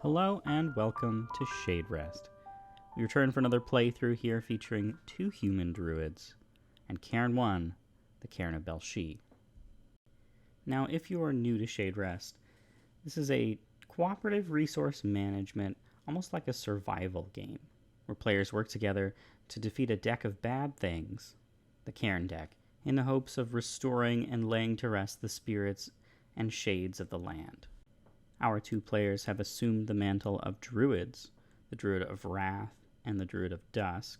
Hello and welcome to Shaderest. We return for another playthrough here featuring two human druids and Cairn 1, the Cairn of Bael'Sidhe. Now, if you are new to Shaderest, this is a cooperative resource management, almost like a survival game, where players work together to defeat a deck of bad things, the Cairn deck, in the hopes of restoring and laying to rest the spirits and shades of the land. Our two players have assumed the mantle of Druids, the Druid of Wrath and the Druid of Dusk,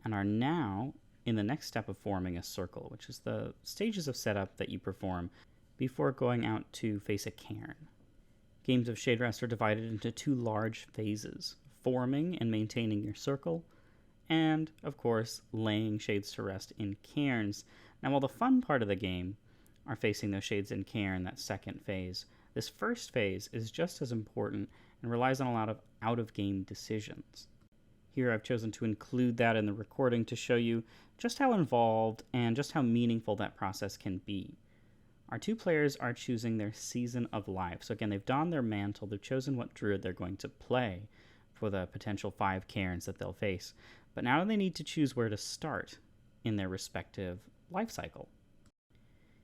and are now in the next step of forming a circle, which is the stages of setup that you perform before going out to face a cairn. Games of Shaderest are divided into two large phases, forming and maintaining your circle, and, of course, laying shades to rest in cairns. Now, while the fun part of the game are facing those shades in cairn, that second phase, this first phase is just as important and relies on a lot of out-of-game decisions. Here I've chosen to include that in the recording to show you just how involved and just how meaningful that process can be. Our two players are choosing their season of life. So again, they've donned their mantle, they've chosen what druid they're going to play for the potential 5 cairns that they'll face. But now they need to choose where to start in their respective life cycle.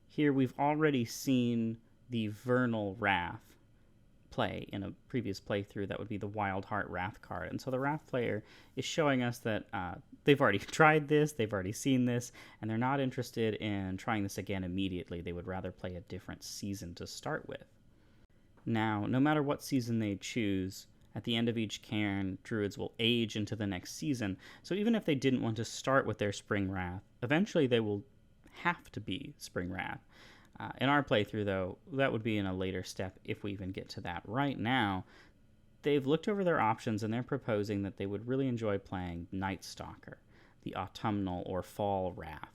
Here we've already seen the Vernal Wrath play in a previous playthrough. That would be the Wild Heart Wrath card. And so the Wrath player is showing us that they've already tried this, they've already seen this, and they're not interested in trying this again immediately. They would rather play a different season to start with. Now, no matter what season they choose, at the end of each cairn, druids will age into the next season. So even if they didn't want to start with their Spring Wrath, eventually they will have to be Spring Wrath. In our playthrough, though, that would be in a later step if we even get to that. Right now, they've looked over their options and they're proposing that they would really enjoy playing Night Stalker, the Autumnal or Fall Wrath.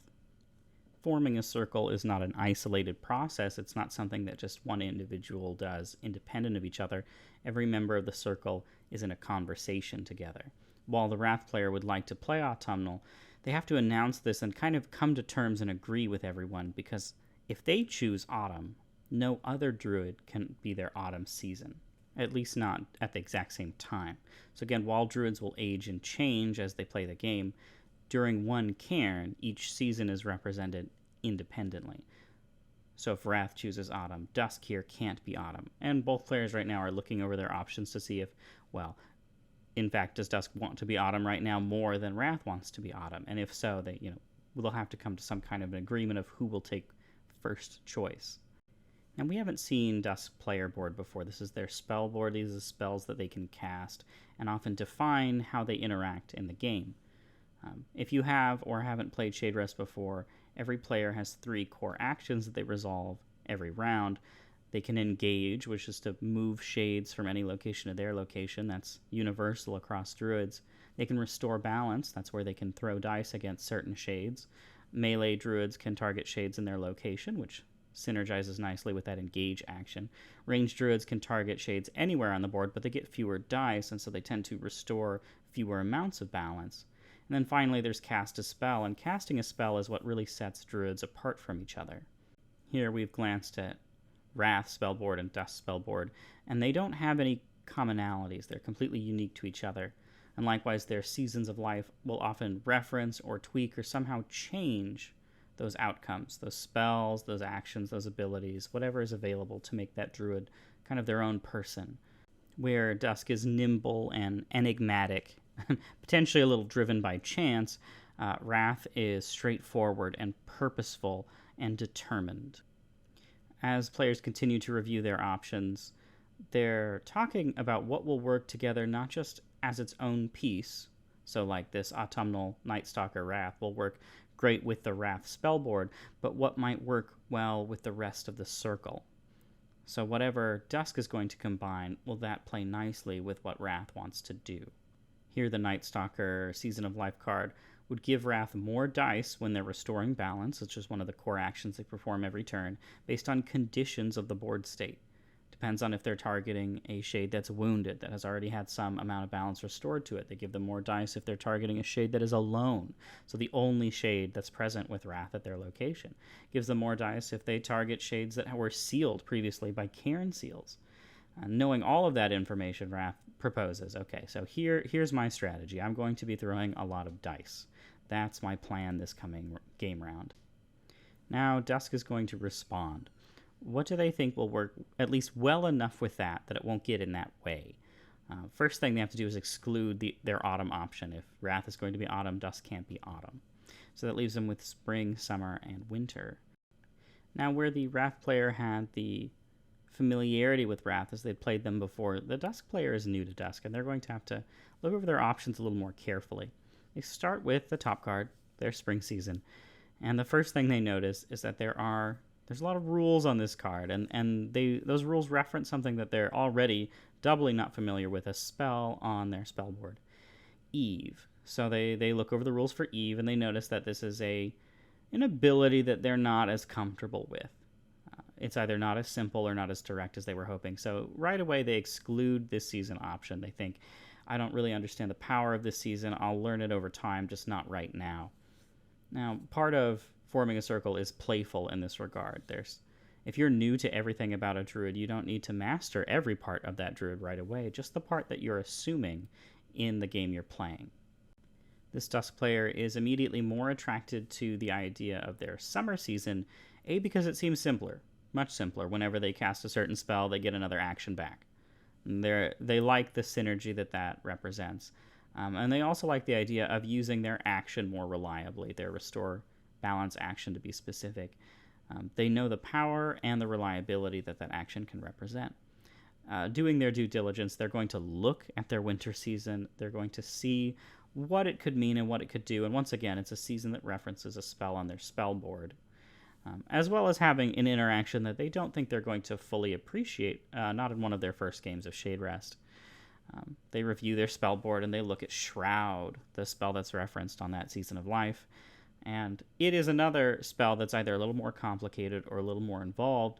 Forming a circle is not an isolated process. It's not something that just one individual does independent of each other. Every member of the circle is in a conversation together. While the Wrath player would like to play Autumnal, they have to announce this and kind of come to terms and agree with everyone, because if they choose Autumn, no other druid can be their Autumn season, at least not at the exact same time. So again, while druids will age and change as they play the game, during one cairn, each season is represented independently. So if Wrath chooses Autumn, Dusk here can't be Autumn. And both players right now are looking over their options to see if, well, in fact, does Dusk want to be Autumn right now more than Wrath wants to be Autumn? And if so, they'll have to come to some kind of an agreement of who will take first choice. Now, we haven't seen Dusk player board before. This is their spell board. These are spells that they can cast and often define how they interact in the game. If you have or haven't played Shaderest before, every player has 3 core actions that they resolve every round. They can engage, which is to move shades from any location to their location. That's universal across druids. They can restore balance. That's where they can throw dice against certain shades. Melee druids can target shades in their location, which synergizes nicely with that engage action. Ranged druids can target shades anywhere on the board, but they get fewer dice, and so they tend to restore fewer amounts of balance. And then finally, there's cast a spell, and casting a spell is what really sets druids apart from each other. Here we've glanced at Wrath spellboard and Dusk spellboard, and they don't have any commonalities. They're completely unique to each other. And likewise, their seasons of life will often reference or tweak or somehow change those outcomes, those spells, those actions, those abilities, whatever is available to make that druid kind of their own person. Where Dusk is nimble and enigmatic, potentially a little driven by chance, Wrath is straightforward and purposeful and determined. As players continue to review their options, they're talking about what will work together not just as its own piece, so like this Autumnal Night Stalker Wrath will work great with the Wrath spellboard, but what might work well with the rest of the circle. So whatever Dusk is going to combine, will that play nicely with what Wrath wants to do? Here the Night Stalker Season of Life card would give Wrath more dice when they're restoring balance, which is one of the core actions they perform every turn, based on conditions of the board state. Depends on if they're targeting a shade that's wounded, that has already had some amount of balance restored to it. They give them more dice if they're targeting a shade that is alone, so the only shade that's present with Wrath at their location. Gives them more dice if they target shades that were sealed previously by Cairn seals. Knowing all of that information, Wrath proposes, okay, so here's my strategy. I'm going to be throwing a lot of dice. That's my plan this coming game round. Now, Dusk is going to respond. What do they think will work at least well enough with that it won't get in that way? First thing they have to do is exclude their autumn option. If Wrath is going to be autumn, Dusk can't be autumn. So that leaves them with spring, summer, and winter. Now, where the Wrath player had the familiarity with Wrath as they'd played them before, the Dusk player is new to Dusk, and they're going to have to look over their options a little more carefully. They start with the top card, their spring season, and the first thing they notice is that there's a lot of rules on this card, and those rules reference something that they're already doubly not familiar with, a spell on their spell board, Eve. So they look over the rules for Eve, and they notice that this is an ability that they're not as comfortable with. It's either not as simple or not as direct as they were hoping. So right away they exclude this season option. They think, I don't really understand the power of this season. I'll learn it over time, just not right now. Now, part of forming a circle is playful in this regard. If you're new to everything about a druid, you don't need to master every part of that druid right away, just the part that you're assuming in the game you're playing. This Dusk player is immediately more attracted to the idea of their summer season, because it seems simpler, much simpler. Whenever they cast a certain spell, they get another action back. They like the synergy that represents. And they also like the idea of using their action more reliably, their restore balance action to be specific. They know the power and the reliability that action can represent. Doing their due diligence, they're going to look at their winter season. They're going to see what it could mean and what it could do. And once again, it's a season that references a spell on their spell board, as well as having an interaction that they don't think they're going to fully appreciate, not in one of their first games of Shaderest. They review their spell board and they look at Shroud, the spell that's referenced on that season of life. And it is another spell that's either a little more complicated or a little more involved.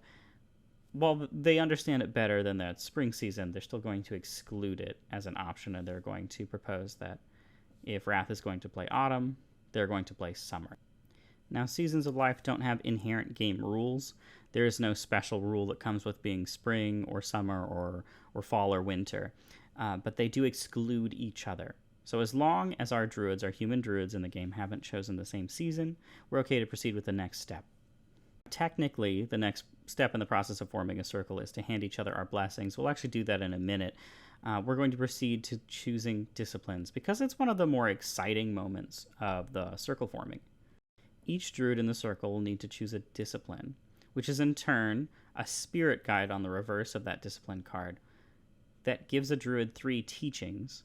While they understand it better than that spring season, they're still going to exclude it as an option, and they're going to propose that if Wrath is going to play autumn, they're going to play summer. Now, seasons of life don't have inherent game rules. There is no special rule that comes with being spring or summer or fall or winter, but they do exclude each other. So as long as our druids, our human druids in the game, haven't chosen the same season, we're okay to proceed with the next step. Technically, the next step in the process of forming a circle is to hand each other our blessings. We'll actually do that in a minute. We're going to proceed to choosing disciplines, because it's one of the more exciting moments of the circle forming. Each druid in the circle will need to choose a discipline, which is in turn a spirit guide on the reverse of that discipline card that gives a druid 3 teachings,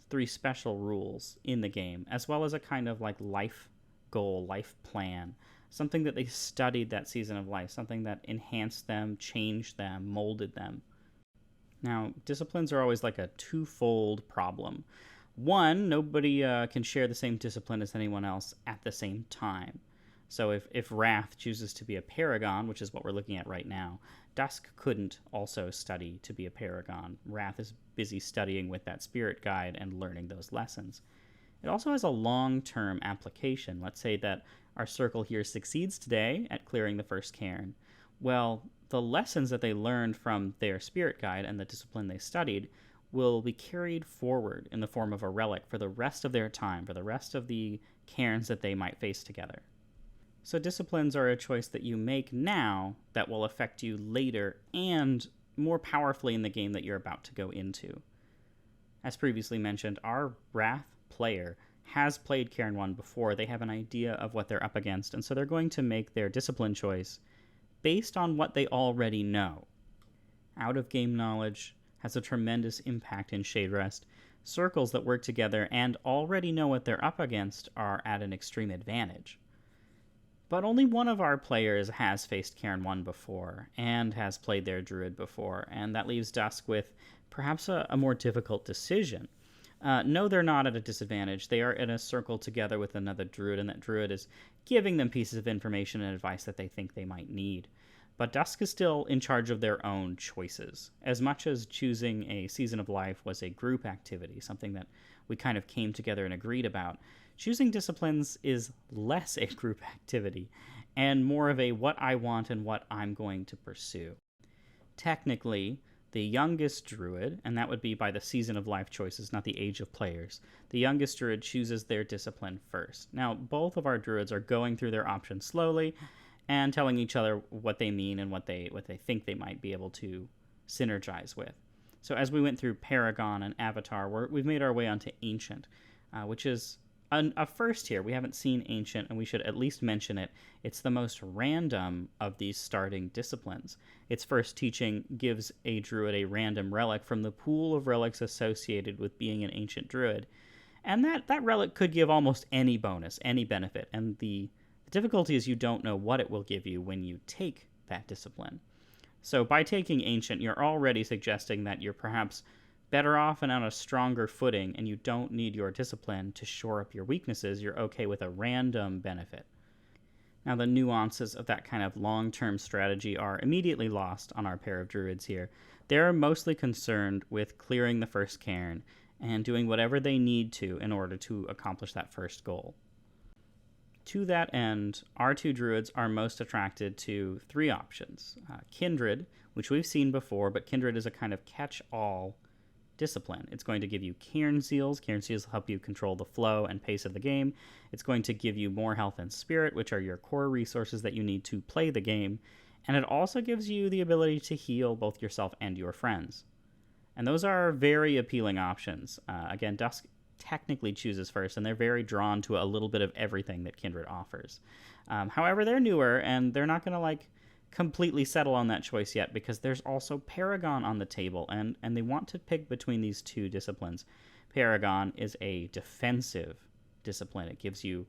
3 special rules in the game, as well as a kind of like life goal, life plan, something that they studied that season of life, something that enhanced them, changed them, molded them. Now, disciplines are always like a twofold problem. One, nobody can share the same discipline as anyone else at the same time. So if Wrath chooses to be a paragon, which is what we're looking at right now, Dusk couldn't also study to be a paragon. Wrath is busy studying with that spirit guide and learning those lessons. It also has a long-term application. Let's say that our circle here succeeds today at clearing the first cairn. Well, the lessons that they learned from their spirit guide and the discipline they studied will be carried forward in the form of a relic for the rest of their time, for the rest of the cairns that they might face together. So disciplines are a choice that you make now that will affect you later and more powerfully in the game that you're about to go into. As previously mentioned, our Wrath player has played Cairn 1 before. They have an idea of what they're up against, and so they're going to make their discipline choice based on what they already know. Out-of-game knowledge has a tremendous impact in Shaderest. Circles that work together and already know what they're up against are at an extreme advantage. But only one of our players has faced Cairn 1 before, and has played their druid before, and that leaves Dusk with perhaps a more difficult decision. No, they're not at a disadvantage. They are in a circle together with another druid, and that druid is giving them pieces of information and advice that they think they might need. But Dusk is still in charge of their own choices. As much as choosing a season of life was a group activity, something that we kind of came together and agreed about, choosing disciplines is less a group activity and more of a what I want and what I'm going to pursue. Technically, the youngest druid, and that would be by the season of life choices, not the age of players. The youngest druid chooses their discipline first. Now, both of our druids are going through their options slowly and telling each other what they mean and what they think they might be able to synergize with. So as we went through Paragon and Avatar, we've made our way onto Ancient, which is a first here. We haven't seen Ancient, and we should at least mention it. It's the most random of these starting disciplines. Its first teaching gives a druid a random relic from the pool of relics associated with being an ancient druid. And that relic could give almost any bonus, any benefit. And the difficulty is you don't know what it will give you when you take that discipline. So by taking Ancient, you're already suggesting that you're perhaps better off and on a stronger footing, and you don't need your discipline to shore up your weaknesses. You're okay with a random benefit. Now, the nuances of that kind of long-term strategy are immediately lost on our pair of druids here. They're mostly concerned with clearing the first cairn and doing whatever they need to in order to accomplish that first goal. To that end, our two druids are most attracted to three options. Kindred, which we've seen before, but Kindred is a kind of catch-all discipline. It's going to give you Cairn Seals. Cairn Seals help you control the flow and pace of the game. It's going to give you more health and spirit, which are your core resources that you need to play the game. And it also gives you the ability to heal both yourself and your friends. And those are very appealing options. Again, Dusk technically chooses first, and they're very drawn to a little bit of everything that Kindred offers. However, they're newer, and they're not going to completely settle on that choice yet, because there's also Paragon on the table, and they want to pick between these two disciplines. Paragon is a defensive discipline. It gives you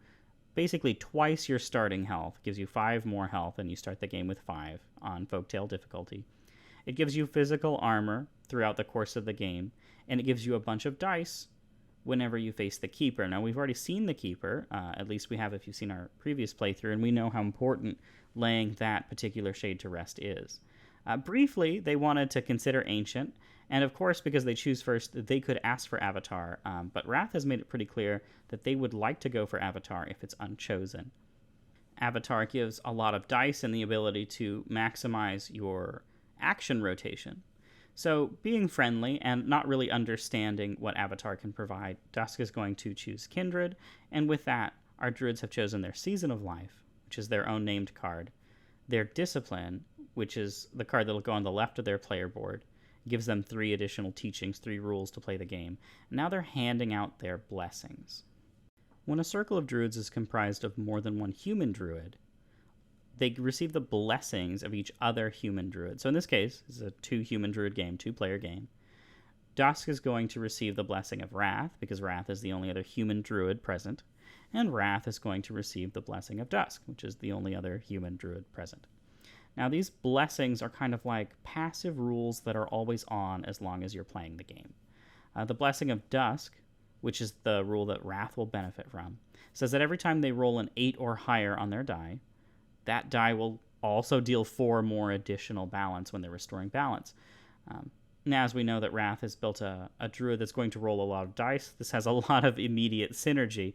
basically twice your starting health, gives you 5 more health, and you start the game with 5 on Folktale difficulty. It gives you physical armor throughout the course of the game, and it gives you a bunch of dice whenever you face the Keeper. Now, we've already seen the Keeper, at least we have if you've seen our previous playthrough, and we know how important laying that particular shade to rest is. Briefly, they wanted to consider Ancient, and of course, because they choose first, they could ask for Avatar, but Wrath has made it pretty clear that they would like to go for Avatar if it's unchosen. Avatar gives a lot of dice and the ability to maximize your action rotation. So, being friendly and not really understanding what Avatar can provide, Dusk is going to choose Kindred, and with that, our druids have chosen their Season of Life, which is their own named card, their Discipline, which is the card that will go on the left of their player board, gives them 3 additional teachings, 3 rules to play the game, and now they're handing out their blessings. When a circle of druids is comprised of more than one human druid, they receive the blessings of each other human druid. So in this case, it's a 2-human druid game, 2-player game. Dusk is going to receive the blessing of Wrath, because Wrath is the only other human druid present, and Wrath is going to receive the blessing of Dusk, which is the only other human druid present. Now, these blessings are kind of like passive rules that are always on as long as you're playing the game. The blessing of Dusk, which is the rule that Wrath will benefit from, says that every time they roll an 8 or higher on their die, that die will also deal 4 more additional balance when they're restoring balance. Now, as we know that Wrath has built a druid that's going to roll a lot of dice, this has a lot of immediate synergy.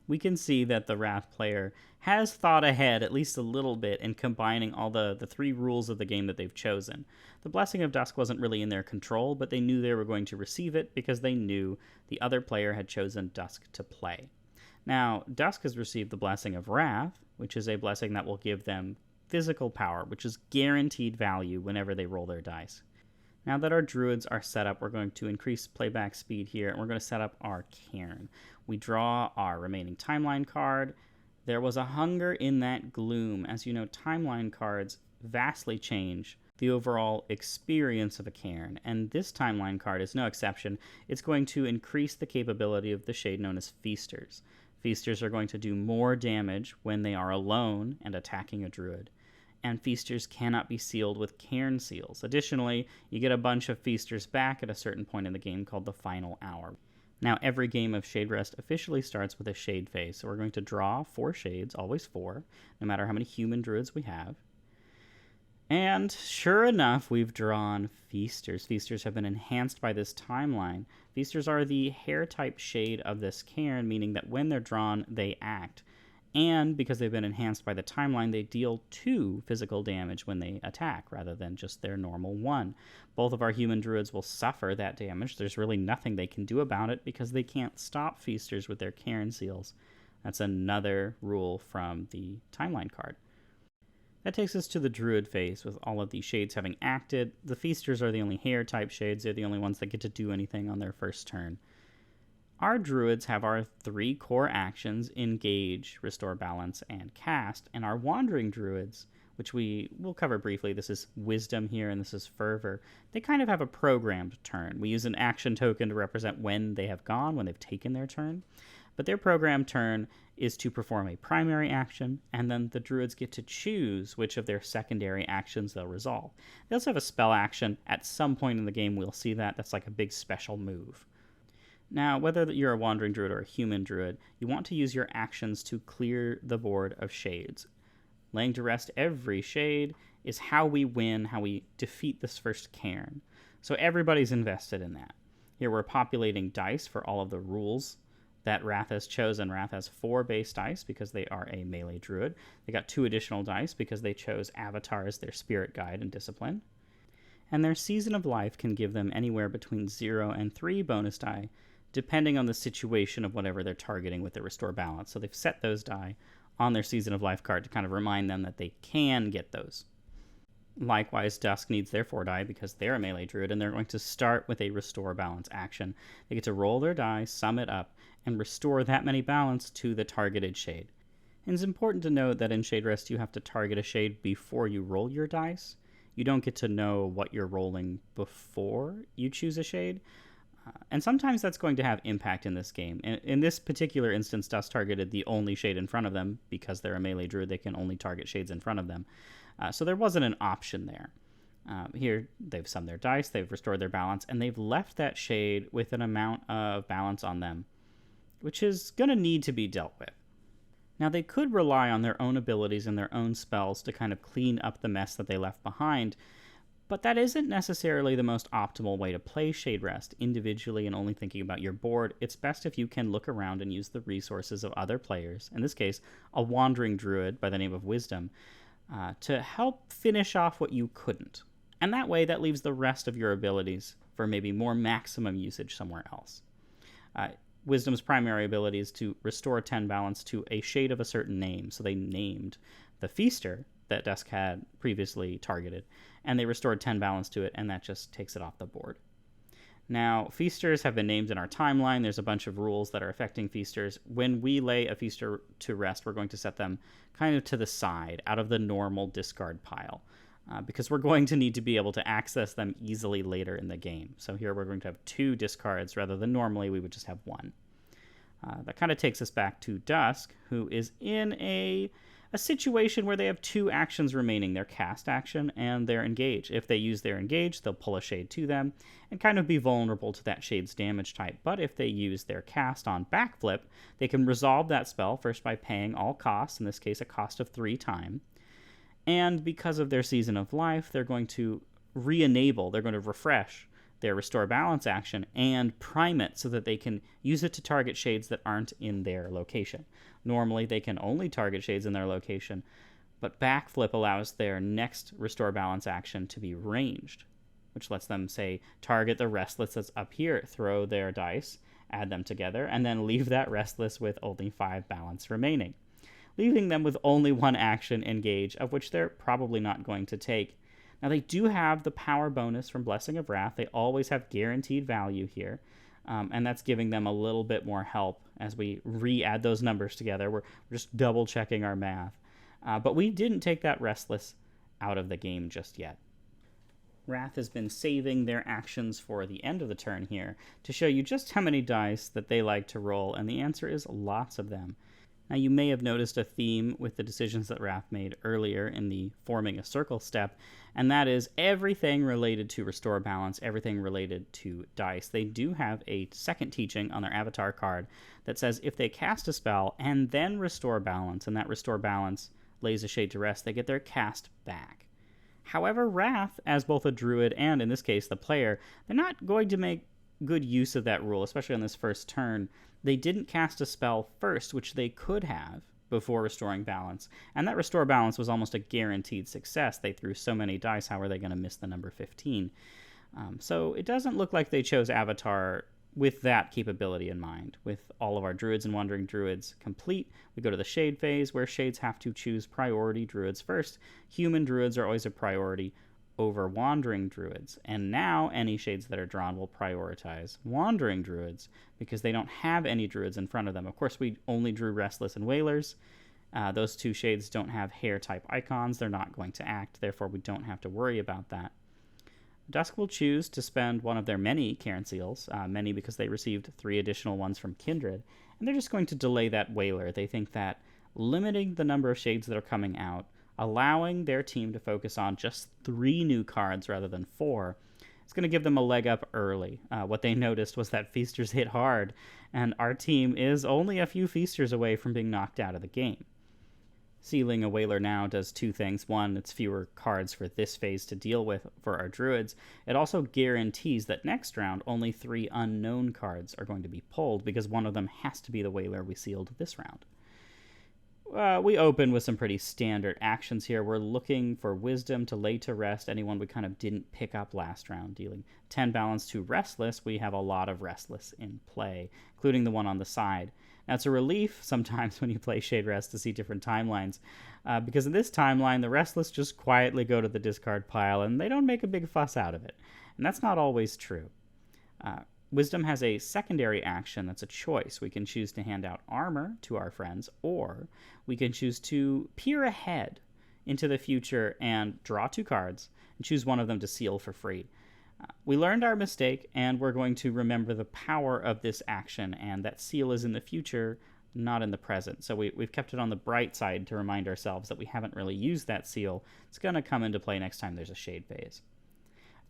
We can see that the Wrath player has thought ahead at least a little bit in combining all the 3 rules of the game that they've chosen. The Blessing of Dusk wasn't really in their control, but they knew they were going to receive it because they knew the other player had chosen Dusk to play. Now, Dusk has received the Blessing of Wrath, which is a blessing that will give them physical power, which is guaranteed value whenever they roll their dice. Now that our druids are set up, we're going to increase playback speed here, and we're going to set up our cairn. We draw our remaining timeline card. There was a hunger in that gloom. As you know, timeline cards vastly change the overall experience of a cairn, and this timeline card is no exception. It's going to increase the capability of the shade known as Feasters. Feasters are going to do more damage when they are alone and attacking a druid, and Feasters cannot be sealed with Cairn Seals. Additionally, you get a bunch of Feasters back at a certain point in the game called the Final Hour. Now, every game of Shaderest officially starts with a shade phase, so we're going to draw 4 shades, always 4, no matter how many human druids we have. And sure enough, we've drawn Feasters. Feasters have been enhanced by this timeline. Feasters are the hair-type shade of this cairn, meaning that when they're drawn, they act. And because they've been enhanced by the timeline, they deal 2 physical damage when they attack, rather than just their normal 1. Both of our human druids will suffer that damage. There's really nothing they can do about it because they can't stop feasters with their Cairn seals. That's another rule from the timeline card. That takes us to the druid phase, with all of the shades having acted. The feasters are the only hair-type shades. They're the only ones that get to do anything on their first turn. Our druids have our 3 core actions: engage, restore balance, and cast. And our wandering druids, which we will cover briefly, this is wisdom here and this is fervor, they kind of have a programmed turn. We use an action token to represent when they have gone, when they've taken their turn. But their programmed turn is to perform a primary action, and then the druids get to choose which of their secondary actions they'll resolve. They also have a spell action. At some point in the game we'll see that. That's like a big special move. Now, whether you're a wandering druid or a human druid, you want to use your actions to clear the board of shades. Laying to rest every shade is how we win, how we defeat this first cairn. So everybody's invested in that. Here we're populating dice for all of the rules that Wrath has chosen. Wrath has 4 base dice because they are a melee druid. They got 2 additional dice because they chose Avatar as their spirit guide and discipline. And their Season of Life can give them anywhere between 0 and 3 bonus die, depending on the situation of whatever they're targeting with their Restore Balance. So they've set those die on their Season of Life card to kind of remind them that they can get those. Likewise, Dusk needs their 4 die because they're a melee druid, and they're going to start with a Restore Balance action. They get to roll their die, sum it up, and restore that many balance to the targeted shade. And it's important to note that in Shaderest you have to target a shade before you roll your dice. You don't get to know what you're rolling before you choose a shade. And sometimes that's going to have impact in this game. In this particular instance, Dusk targeted the only shade in front of them. Because they're a melee druid, they can only target shades in front of them. So there wasn't an option there. Here, they've summed their dice, they've restored their balance, and they've left that shade with an amount of balance on them, which is going to need to be dealt with. Now, they could rely on their own abilities and their own spells to kind of clean up the mess that they left behind, but that isn't necessarily the most optimal way to play Shaderest individually and only thinking about your board. It's best if you can look around and use the resources of other players, in this case, a wandering druid by the name of Wisdom, to help finish off what you couldn't. And that way, that leaves the rest of your abilities for maybe more maximum usage somewhere else. Wisdom's primary ability is to restore 10 balance to a shade of a certain name. So they named the Feaster that Dusk had previously targeted, and they restored 10 balance to it, and that just takes it off the board. Now, Feasters have been named in our timeline. There's a bunch of rules that are affecting Feasters. When we lay a Feaster to rest, we're going to set them kind of to the side, out of the normal discard pile, because we're going to need to be able to access them easily later in the game. So here we're going to have 2 discards, rather than normally we would just have 1. That kind of takes us back to Dusk, who is in a situation where they have 2 actions remaining, their cast action and their engage. If they use their engage, they'll pull a shade to them and kind of be vulnerable to that shade's damage type. But if they use their cast on backflip, they can resolve that spell first by paying all costs, in this case a cost of 3 time. And because of their Season of Life, they're going to re-enable, they're going to refresh their Restore Balance action and prime it so that they can use it to target shades that aren't in their location. Normally, they can only target shades in their location, but Backflip allows their next Restore Balance action to be ranged, which lets them, say, target the Restless that's up here, throw their dice, add them together, and then leave that Restless with only 5 balance remaining, leaving them with only 1 action, engage, of which they're probably not going to take. Now, they do have the power bonus from Blessing of Wrath. They always have guaranteed value here, and that's giving them a little bit more help as we re-add those numbers together. We're just double-checking our math. But we didn't take that Restless out of the game just yet. Wrath has been saving their actions for the end of the turn here to show you just how many dice that they like to roll, and the answer is lots of them. Now, you may have noticed a theme with the decisions that Wrath made earlier in the forming a circle step, and that is everything related to Restore Balance, everything related to dice. They do have a second teaching on their avatar card that says if they cast a spell and then Restore Balance, and that Restore Balance lays a shade to rest, they get their cast back. However, Wrath, as both a druid and, in this case, the player, they're not going to make good use of that rule, especially on this first turn. They didn't cast a spell first, which they could have, before restoring balance. And that restore balance was almost a guaranteed success. They threw so many dice, how are they going to miss the number 15? So it doesn't look like they chose Avatar with that capability in mind. With all of our Druids and Wandering Druids complete, we go to the Shade phase, where Shades have to choose priority Druids first. Human Druids are always a priority over Wandering Druids, and now any Shades that are drawn will prioritize Wandering Druids, because they don't have any Druids in front of them. Of course, we only drew Restless and Wailers. Those two Shades don't have hair-type icons. They're not going to act, therefore we don't have to worry about that. Dusk will choose to spend one of their many Cairn seals, many because they received 3 additional ones from Kindred, and they're just going to delay that Wailer. They think that limiting the number of Shades that are coming out, allowing their team to focus on just 3 new cards rather than 4, is going to give them a leg up early. What they noticed was that Feasters hit hard, and our team is only a few Feasters away from being knocked out of the game. Sealing a Wailer now does 2 things. One, it's fewer cards for this phase to deal with for our Druids. It also guarantees that next round only 3 unknown cards are going to be pulled, because one of them has to be the Wailer we sealed this round. We open with some pretty standard actions here. We're looking for Wisdom to lay to rest anyone we kind of didn't pick up last round. Dealing 10 balance to Restless, we have a lot of Restless in play, including the one on the side. Now, it's a relief sometimes when you play Shaderest to see different timelines, because in this timeline, the Restless just quietly go to the discard pile, and they don't make a big fuss out of it. And that's not always true. Wisdom has a secondary action that's a choice. We can choose to hand out armor to our friends, or we can choose to peer ahead into the future and draw 2 cards and choose one of them to seal for free. We learned our mistake, and we're going to remember the power of this action, and that seal is in the future, not in the present. So we've kept it on the bright side to remind ourselves that we haven't really used that seal. It's going to come into play next time there's a Shade phase.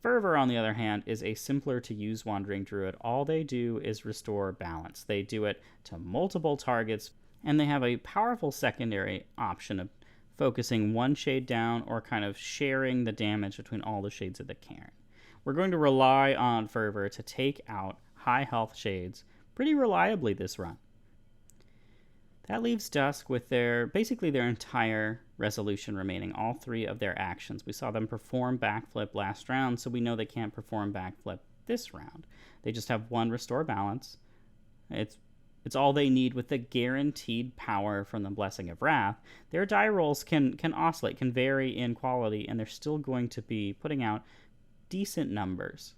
Fervor, on the other hand, is a simpler to use Wandering Druid. All they do is restore balance. They do it to multiple targets, and they have a powerful secondary option of focusing 1 shade down or kind of sharing the damage between all the shades of the Cairn. We're going to rely on Fervor to take out high health Shades pretty reliably this run. That leaves Dusk with basically their entire resolution remaining, all 3 of their actions. We saw them perform backflip last round, so we know they can't perform backflip this round. They just have 1 restore balance. It's all they need with the guaranteed power from the Blessing of Wrath. Their die rolls can oscillate, can vary in quality, and they're still going to be putting out decent numbers.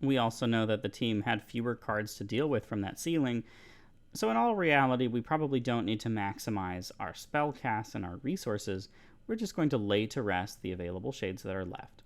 We also know that the team had fewer cards to deal with from that sealing, so in all reality, we probably don't need to maximize our spell casts and our resources. We're just going to lay to rest the available Shades that are left.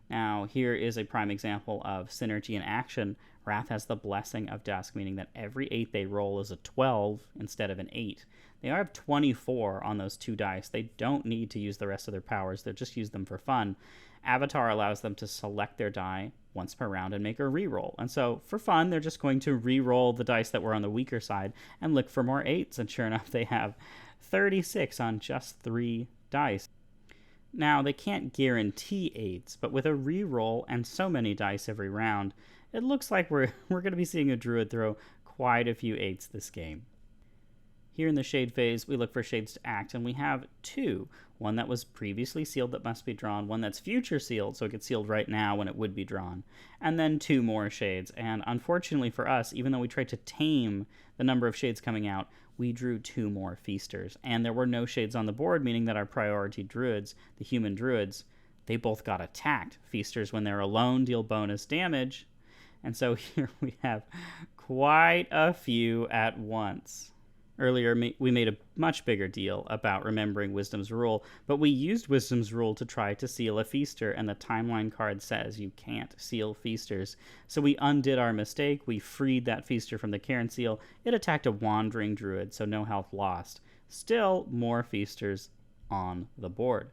Now, here is a prime example of synergy in action. Wrath has the Blessing of Dusk, meaning that every 8 they roll is a 12 instead of an 8. They have 24 on those 2 dice. They don't need to use the rest of their powers. They'll just use them for fun. Avatar allows them to select their die once per round and make a reroll. And so, for fun, they're just going to reroll the dice that were on the weaker side and look for more 8s. And sure enough, they have 36 on just 3 dice. Now, they can't guarantee 8s, but with a reroll and so many dice every round, it looks like we're going to be seeing a Druid throw quite a few 8s this game. Here in the Shade phase, we look for Shades to act, and we have 2. One that was previously sealed that must be drawn, one that's future sealed, so it gets sealed right now when it would be drawn, and then 2 more Shades. And unfortunately for us, even though we tried to tame the number of Shades coming out, we drew 2 more Feasters. And there were no Shades on the board, meaning that our priority Druids, the human Druids, they both got attacked. Feasters, when they're alone, deal bonus damage. And so here we have quite a few at once. Earlier, we made a much bigger deal about remembering Wisdom's Rule, but we used Wisdom's Rule to try to seal a Feaster, and the timeline card says you can't seal Feasters. So we undid our mistake, we freed that Feaster from the Cairn seal. It attacked a Wandering Druid, so no health lost. Still, more Feasters on the board.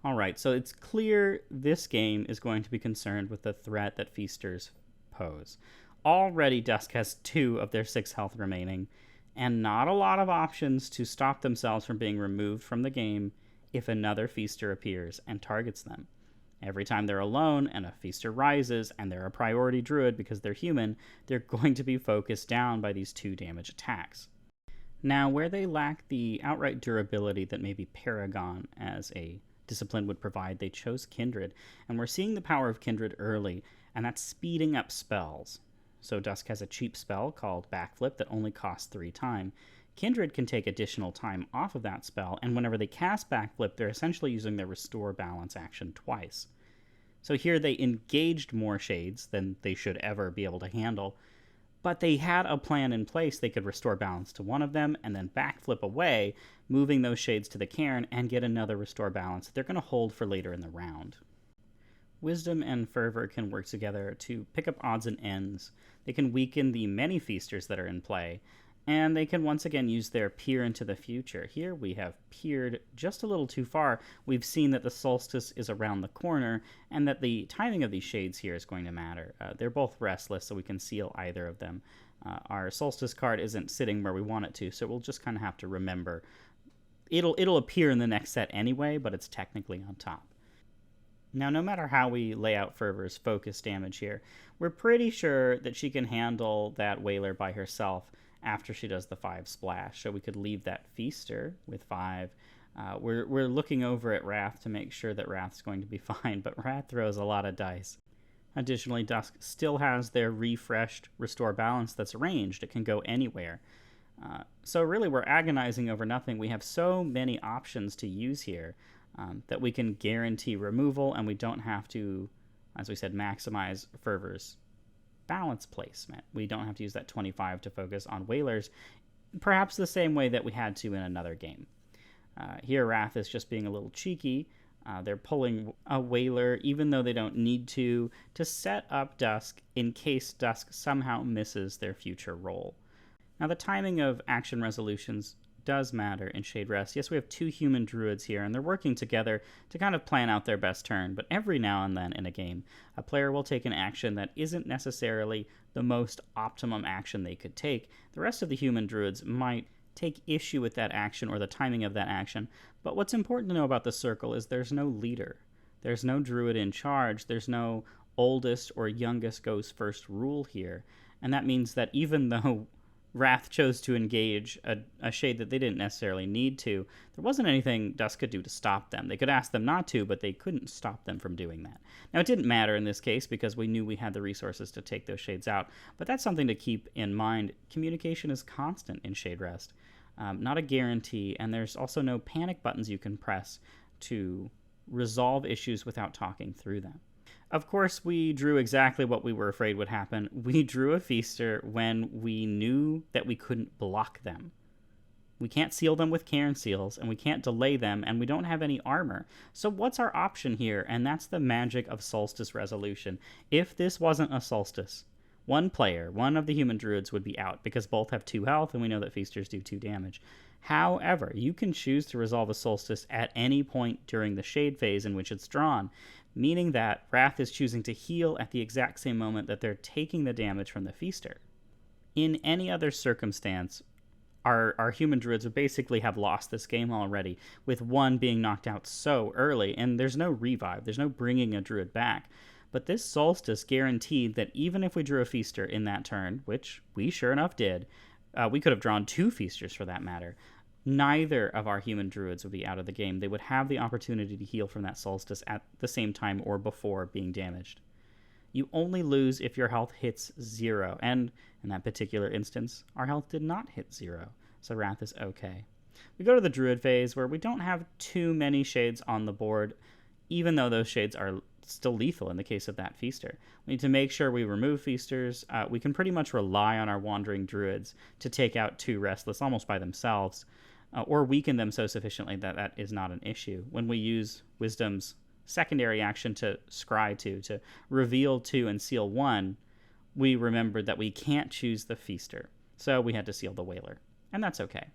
Alright, so it's clear this game is going to be concerned with the threat that Feasters pose. Already, Dusk has 2 of their 6 health remaining, and not a lot of options to stop themselves from being removed from the game if another Feaster appears and targets them. Every time they're alone and a Feaster rises and they're a priority Druid because they're human, they're going to be focused down by these 2 damage attacks. Now, where they lack the outright durability that maybe Paragon as a discipline would provide, they chose Kindred, and we're seeing the power of Kindred early, and that's speeding up spells. So Dusk has a cheap spell called Backflip that only costs 3 time. Kindred can take additional time off of that spell, and whenever they cast Backflip, they're essentially using their Restore Balance action twice. So here they engaged more shades than they should ever be able to handle, but they had a plan in place. They could restore balance to one of them and then backflip away, moving those shades to the cairn, and get another restore balance that they're going to hold for later in the round. Wisdom and Fervor can work together to pick up odds and ends. They can weaken the many feasters that are in play, and they can once again use their peer into the future. Here we have peered just a little too far. We've seen that the solstice is around the corner, and that the timing of these shades here is going to matter. They're both restless, so we can seal either of them. Our solstice card isn't sitting where we want it to, so we'll just kind of have to remember. It'll appear in the next set anyway, but it's technically on top. Now, no matter how we lay out Fervor's focus damage here, we're pretty sure that she can handle that Wailer by herself after she does the 5 splash. So we could leave that Feaster with 5. We're looking over at Wrath to make sure that Wrath's going to be fine, but Wrath throws a lot of dice. Additionally, Dusk still has their refreshed Restore Balance that's ranged. It can go anywhere. So really, we're agonizing over nothing. We have so many options to use here that we can guarantee removal, and we don't have to, as we said, maximize Fervor's balance placement. We don't have to use that 25 to focus on Whalers, perhaps the same way that we had to in another game. Here, Wrath is just being a little cheeky. They're pulling a Whaler, even though they don't need to set up Dusk in case Dusk somehow misses their future roll. Now, the timing of action resolutions does matter in Shaderest. Yes, we have 2 human druids here, and they're working together to kind of plan out their best turn, but every now and then in a game, a player will take an action that isn't necessarily the most optimum action they could take. The rest of the human druids might take issue with that action or the timing of that action, but what's important to know about the circle is there's no leader. There's no druid in charge. There's no oldest or youngest goes first rule here, and that means that even though Wrath chose to engage a shade that they didn't necessarily need to, there wasn't anything Dusk could do to stop them. They could ask them not to, but they couldn't stop them from doing that. Now, it didn't matter in this case because we knew we had the resources to take those shades out, but that's something to keep in mind. Communication is constant in Shaderest, not a guarantee, and there's also no panic buttons you can press to resolve issues without talking through them. Of course, we drew exactly what we were afraid would happen. We drew a Feaster when we knew that we couldn't block them. We can't seal them with Cairn Seals, and we can't delay them, and we don't have any armor. So what's our option here? And that's the magic of Solstice Resolution. If this wasn't a Solstice, one player, one of the human druids, would be out, because both have 2 health, and we know that Feasters do 2 damage. However, you can choose to resolve a Solstice at any point during the Shade phase in which it's drawn, meaning that Wrath is choosing to heal at the exact same moment that they're taking the damage from the Feaster. In any other circumstance, our human druids would basically have lost this game already, with one being knocked out so early, and there's no revive, there's no bringing a druid back. But this Solstice guaranteed that even if we drew a Feaster in that turn, which we sure enough did, we could have drawn 2 Feasters for that matter, neither of our human druids would be out of the game. They would have the opportunity to heal from that Solstice at the same time or before being damaged. You only lose if your health hits 0, and in that particular instance, our health did not hit 0, so Wrath is okay. We go to the Druid phase, where we don't have too many shades on the board, even though those shades are still lethal in the case of that Feaster. We need to make sure we remove Feasters. We can pretty much rely on our Wandering Druids to take out 2 Restless almost by themselves, or weaken them so sufficiently that that is not an issue. When we use Wisdom's secondary action to scry 2, to reveal 2 and seal 1, we remembered that we can't choose the Feaster, so we had to seal the Whaler, and that's okay.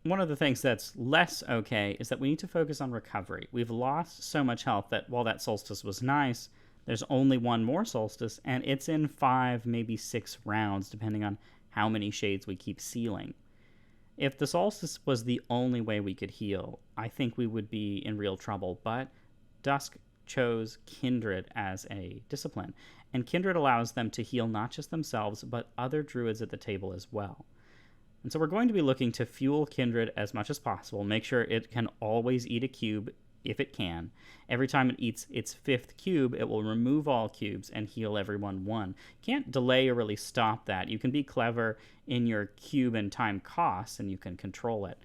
One of the things that's less okay is that we need to focus on recovery. We've lost so much health that while that Solstice was nice, there's only one more Solstice, and it's in 5, maybe 6 rounds, depending on how many shades we keep sealing. If the Solstice was the only way we could heal, I think we would be in real trouble, but Dusk chose Kindred as a discipline, and Kindred allows them to heal not just themselves, but other druids at the table as well. And so we're going to be looking to fuel Kindred as much as possible, make sure it can always eat a cube if it can. Every time it eats its 5th cube, it will remove all cubes and heal everyone 1. Can't delay or really stop that. You can be clever in your cube and time costs, and you can control it.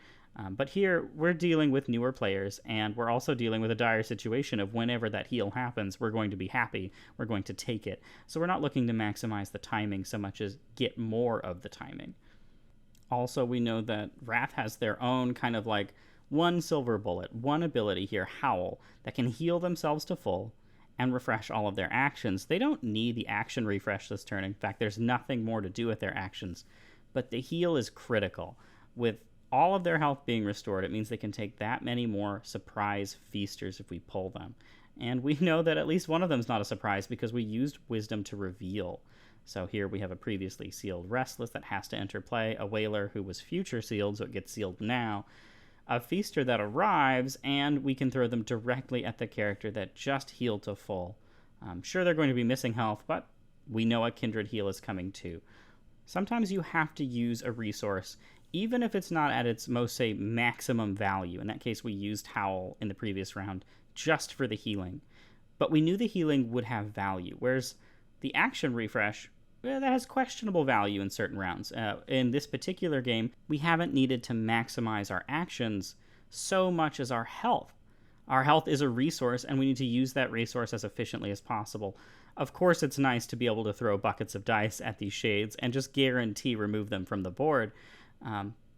But here, we're dealing with newer players, and we're also dealing with a dire situation of whenever that heal happens, we're going to be happy, we're going to take it. So we're not looking to maximize the timing so much as get more of the timing. Also, we know that Wrath has their own kind of like one silver bullet, one ability here, Howl, that can heal themselves to full and refresh all of their actions. They don't need the action refresh this turn. In fact, there's nothing more to do with their actions. But the heal is critical. With all of their health being restored, it means they can take that many more surprise feasters if we pull them. And we know that at least one of them is not a surprise because we used Wisdom to reveal. So here we have a previously sealed Restless that has to enter play, a Wailer who was future sealed, so it gets sealed now, a Feaster that arrives, and we can throw them directly at the character that just healed to full. Sure, they're going to be missing health, but we know a Kindred heal is coming too. Sometimes you have to use a resource, even if it's not at its most, say, maximum value. In that case, we used Howl in the previous round just for the healing. But we knew the healing would have value, whereas the action refresh, that has questionable value in certain rounds. In this particular game, we haven't needed to maximize our actions so much as our health. Our health is a resource, and we need to use that resource as efficiently as possible. Of course, it's nice to be able to throw buckets of dice at these shades and just guarantee remove them from the board,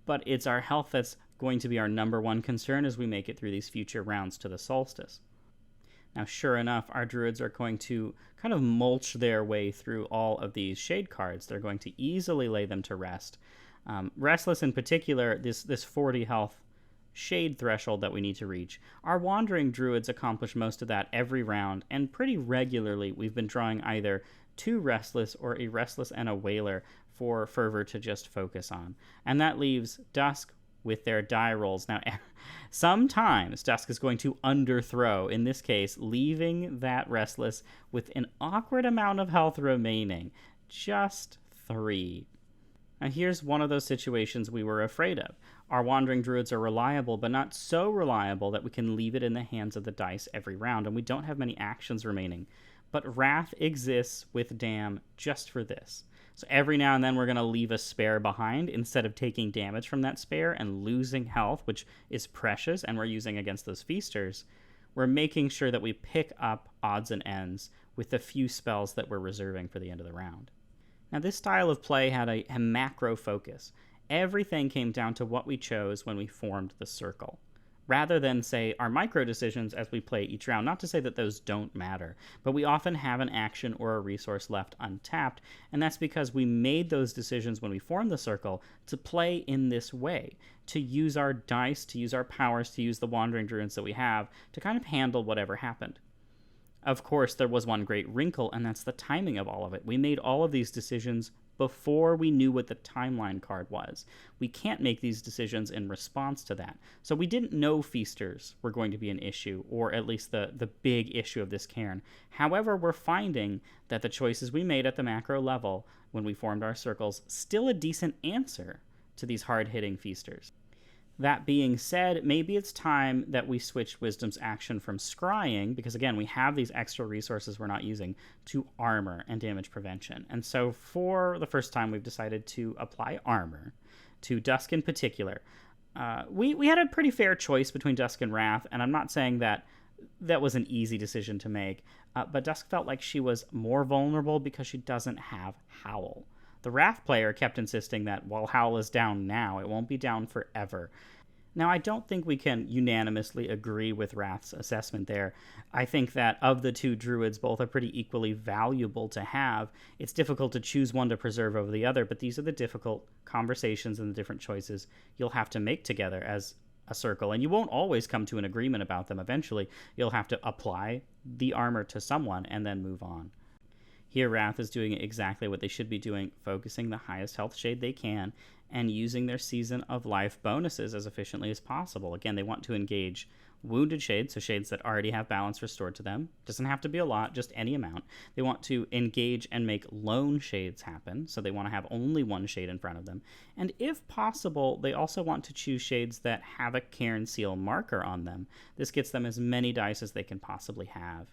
but it's our health that's going to be our number one concern as we make it through these future rounds to the solstice. Now, sure enough, our Druids are going to kind of mulch their way through all of these shade cards. They're going to easily lay them to rest. Restless in particular, this 40 health shade threshold that we need to reach. Our Wandering Druids accomplish most of that every round, and pretty regularly we've been drawing either 2 Restless or a Restless and a Wailer for Fervor to just focus on. And that leaves Dusk with their die rolls. Now, sometimes Dusk is going to underthrow, in this case, leaving that Restless with an awkward amount of health remaining. Just 3. Now, here's one of those situations we were afraid of. Our Wandering Druids are reliable, but not so reliable that we can leave it in the hands of the dice every round, and we don't have many actions remaining. But Wrath exists with Damn just for this. So every now and then we're going to leave a spare behind instead of taking damage from that spare and losing health, which is precious and we're using against those feasters. We're making sure that we pick up odds and ends with the few spells that we're reserving for the end of the round. Now, this style of play had a macro focus. Everything came down to what we chose when we formed the circle, rather than, say, our micro decisions as we play each round. Not to say that those don't matter, but we often have an action or a resource left untapped, and that's because we made those decisions when we formed the circle to play in this way, to use our dice, to use our powers, to use the Wandering Druids that we have to kind of handle whatever happened. Of course, there was one great wrinkle, and that's the timing of all of it. We made all of these decisions before we knew what the timeline card was. We can't make these decisions in response to that. So we didn't know Feasters were going to be an issue, or at least the big issue of this cairn. However, we're finding that the choices we made at the macro level when we formed our circles still a decent answer to these hard-hitting Feasters. That being said, maybe it's time that we switch Wisdom's action from scrying, because again, we have these extra resources we're not using, to armor and damage prevention. And so for the first time, we've decided to apply armor to Dusk in particular. We had a pretty fair choice between Dusk and Wrath, and I'm not saying that was an easy decision to make, but Dusk felt like she was more vulnerable because she doesn't have Howl. The Wrath player kept insisting that while Howl is down now, it won't be down forever. Now, I don't think we can unanimously agree with Wrath's assessment there. I think that of the 2 Druids, both are pretty equally valuable to have. It's difficult to choose one to preserve over the other, but these are the difficult conversations and the different choices you'll have to make together as a circle. And you won't always come to an agreement about them. Eventually, you'll have to apply the armor to someone and then move on. Here, Wrath is doing exactly what they should be doing, focusing the highest health shade they can and using their Season of Life bonuses as efficiently as possible. Again, they want to engage wounded shades, so shades that already have balance restored to them. Doesn't have to be a lot, just any amount. They want to engage and make lone shades happen, so they want to have only one shade in front of them. And if possible, they also want to choose shades that have a Cairn seal marker on them. This gets them as many dice as they can possibly have.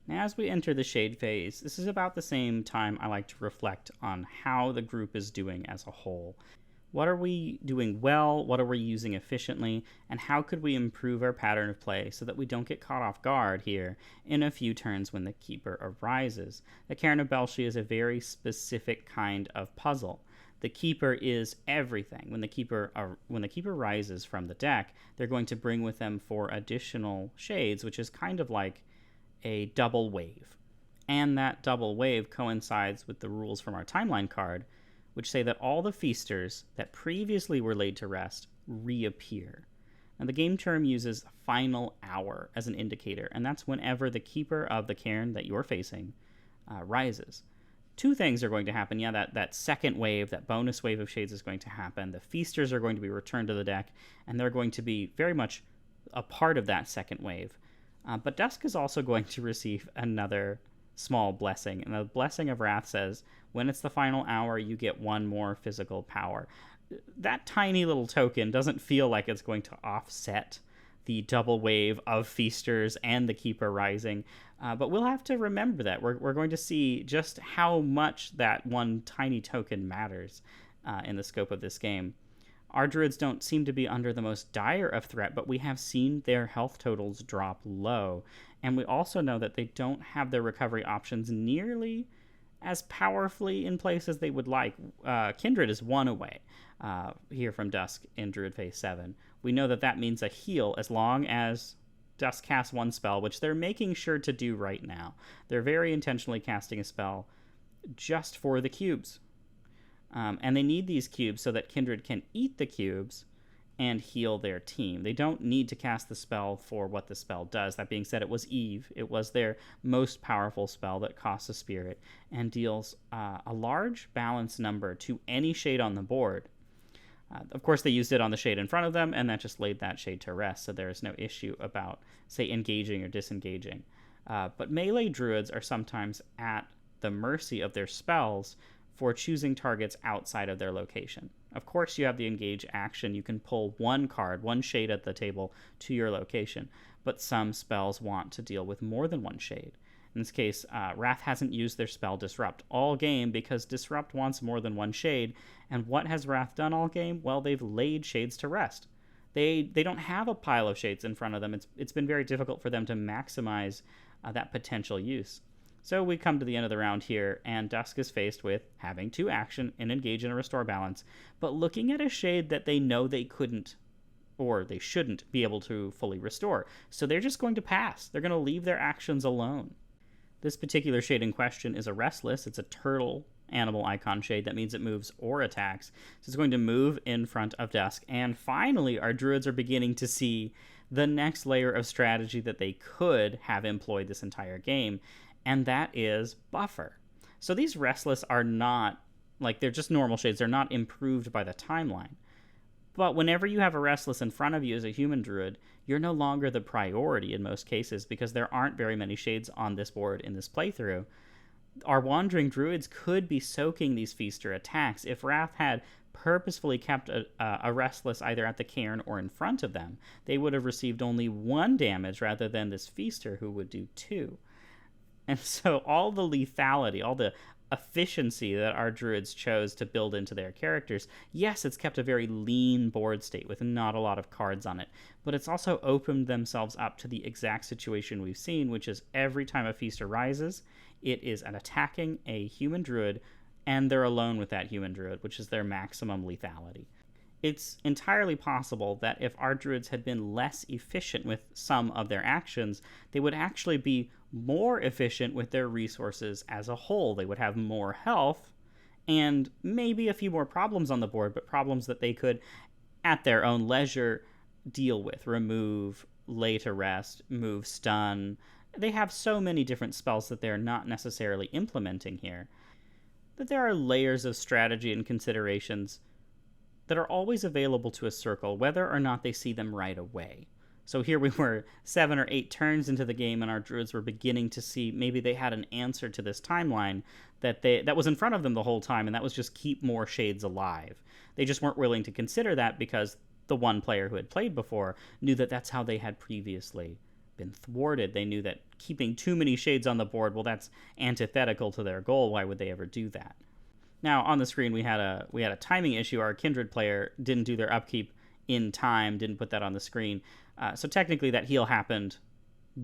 Now, as we enter the shade phase, this is about the same time I like to reflect on how the group is doing as a whole. What are we doing well? What are we using efficiently? And how could we improve our pattern of play so that we don't get caught off guard here in a few turns when the Keeper arises? The Cairn of Bael'Sidhe is a very specific kind of puzzle. The Keeper is everything. When the Keeper rises from the deck, they're going to bring with them 4 additional shades, which is kind of like a double wave. And that double wave coincides with the rules from our timeline card, which say that all the feasters that previously were laid to rest reappear. Now, the game term uses final hour as an indicator, and that's whenever the Keeper of the Cairn that you're facing rises. 2 things are going to happen. Yeah, that second wave, that bonus wave of shades is going to happen. The feasters are going to be returned to the deck, and they're going to be very much a part of that second wave. But Dusk is also going to receive another small blessing, and the Blessing of Wrath says when it's the final hour, you get 1 more physical power. That tiny little token doesn't feel like it's going to offset the double wave of feasters and the Keeper rising, but we'll have to remember that. We're going to see just how much that one tiny token matters in the scope of this game. Our Druids don't seem to be under the most dire of threat, but we have seen their health totals drop low, and we also know that they don't have their recovery options nearly as powerfully in place as they would like. Kindred is 1 away here from Dusk in Druid Phase 7. We know that means a heal as long as Dusk casts 1 spell, which they're making sure to do right now. They're very intentionally casting a spell just for the cubes. And they need these cubes so that Kindred can eat the cubes and heal their team. They don't need to cast the spell for what the spell does. That being said, it was Eve. It was their most powerful spell that costs a spirit and deals a large balance number to any shade on the board. Of course, they used it on the shade in front of them, and that just laid that shade to rest, so there is no issue about, say, engaging or disengaging. But melee druids are sometimes at the mercy of their spells for choosing targets outside of their location. Of course, you have the engage action. You can pull 1 card, 1 shade at the table to your location, but some spells want to deal with more than 1 shade. In this case, Wrath hasn't used their spell Disrupt all game because Disrupt wants more than 1 shade, and what has Wrath done all game? Well, they've laid shades to rest. They don't have a pile of shades in front of them. It's been very difficult for them to maximize that potential use. So we come to the end of the round here, and Dusk is faced with having 2 action and engage in a restore balance, but looking at a shade that they know they couldn't or they shouldn't be able to fully restore. So they're just going to pass. They're going to leave their actions alone. This particular shade in question is a Restless. It's a turtle animal icon shade. That means it moves or attacks. So it's going to move in front of Dusk. And finally, our Druids are beginning to see the next layer of strategy that they could have employed this entire game, and that is Buffer. So these Restless are not, they're just normal shades. They're not improved by the timeline. But whenever you have a Restless in front of you as a human Druid, you're no longer the priority in most cases because there aren't very many shades on this board in this playthrough. Our Wandering Druids could be soaking these Feaster attacks. If Wrath had purposefully kept a Restless either at the Cairn or in front of them, they would have received only 1 damage rather than this Feaster who would do 2. And so all the lethality, all the efficiency that our Druids chose to build into their characters, yes, it's kept a very lean board state with not a lot of cards on it, but it's also opened themselves up to the exact situation we've seen, which is every time a Feaster rises, it is attacking a human Druid, and they're alone with that human Druid, which is their maximum lethality. It's entirely possible that if our Druids had been less efficient with some of their actions, they would actually be more efficient with their resources as a whole. They would have more health and maybe a few more problems on the board, but problems that they could, at their own leisure, deal with. Remove, lay to rest, move, stun. They have so many different spells that they're not necessarily implementing here, that there are layers of strategy and considerations that are always available to a circle, whether or not they see them right away. So here we were 7 or 8 turns into the game, and our druids were beginning to see maybe they had an answer to this timeline that was in front of them the whole time, and that was just keep more shades alive. They just weren't willing to consider that because the one player who had played before knew that that's how they had previously been thwarted. They knew that keeping too many shades on the board, well, that's antithetical to their goal. Why would they ever do that? Now, on the screen, we had a timing issue. Our Kindred player didn't do their upkeep in time, didn't put that on the screen. So technically that heal happened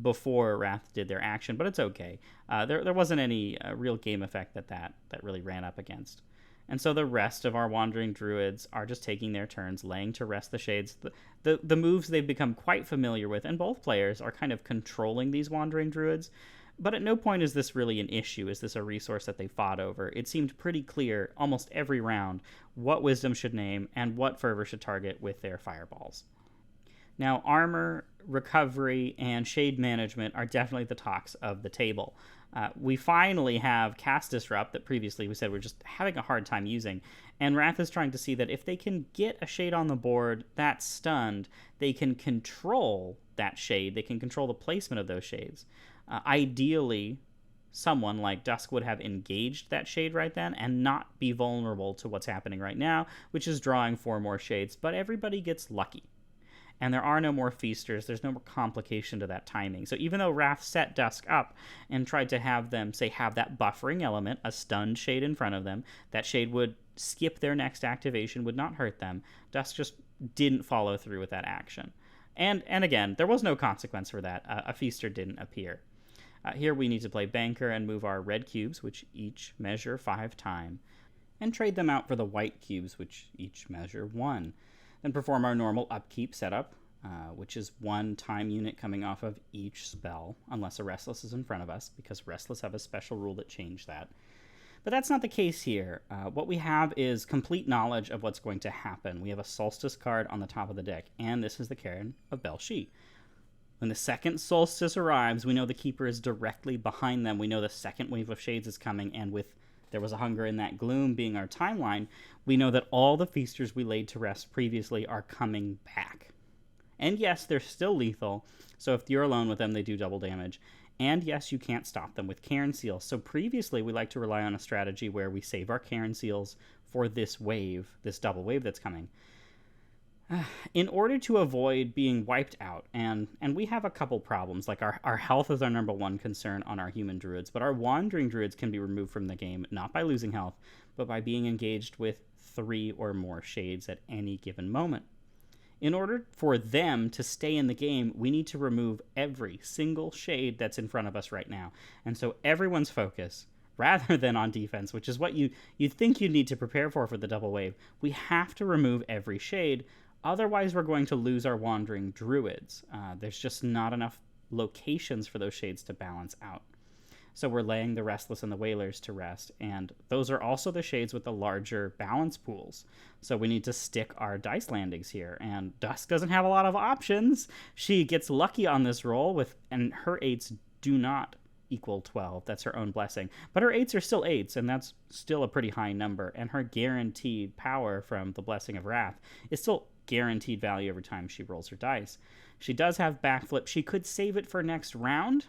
before Wrath did their action, but it's okay. There wasn't any real game effect that really ran up against. And so the rest of our Wandering Druids are just taking their turns, laying to rest the shades. The moves they've become quite familiar with, and both players are kind of controlling these Wandering Druids. But at no point is this really an issue. Is this a resource that they fought over? It seemed pretty clear almost every round what Wisdom should name and what Fervor should target with their fireballs. Now, armor, recovery, and shade management are definitely the talks of the table. We finally have Cast Disrupt that previously we said we're just having a hard time using, and Wrath is trying to see that if they can get a shade on the board that's stunned, they can control that shade, they can control the placement of those shades. Ideally, someone like Dusk would have engaged that shade right then and not be vulnerable to what's happening right now, which is drawing 4 more shades, but everybody gets lucky. And there are no more feasters, there's no more complication to that timing. So even though Wrath set Dusk up and tried to have them, say, have that buffering element, a stunned shade in front of them, that shade would skip their next activation, would not hurt them. Dusk just didn't follow through with that action. And again, there was no consequence for that. A feaster didn't appear. Here we need to play Banker and move our red cubes, which each measure 5 time, and trade them out for the white cubes, which each measure 1. Then perform our normal upkeep setup, which is 1 time unit coming off of each spell, unless a Restless is in front of us, because Restless have a special rule that changed that. But that's not the case here. What we have is complete knowledge of what's going to happen. We have a Solstice card on the top of the deck, and this is the Cairn of Bael'Sidhe. When the second Solstice arrives, we know the Keeper is directly behind them. We know the second wave of shades is coming, and with There Was a Hunger in That Gloom being our timeline, we know that all the feasters we laid to rest previously are coming back. And yes, they're still lethal, so if you're alone with them, they do double damage. And yes, you can't stop them with Cairn Seals. So previously, we like to rely on a strategy where we save our Cairn Seals for this wave, this double wave that's coming. In order to avoid being wiped out, and we have a couple problems, like our health is our number one concern on our human druids, but our wandering druids can be removed from the game, not by losing health, but by being engaged with 3 or more shades at any given moment. In order for them to stay in the game, we need to remove every single shade that's in front of us right now. And so everyone's focus, rather than on defense, which is what you think you need to prepare for the double wave, we have to remove every shade. Otherwise, we're going to lose our wandering druids. There's just not enough locations for those shades to balance out. So we're laying the Restless and the Wailers to rest, and those are also the shades with the larger balance pools. So we need to stick our dice landings here, and Dusk doesn't have a lot of options. She gets lucky on this roll, and her 8s do not equal 12. That's her own blessing. But her 8s are still 8s, and that's still a pretty high number, and her guaranteed power from the Blessing of Wrath is still guaranteed value every time she rolls her dice. She does have backflip. She could save it for next round,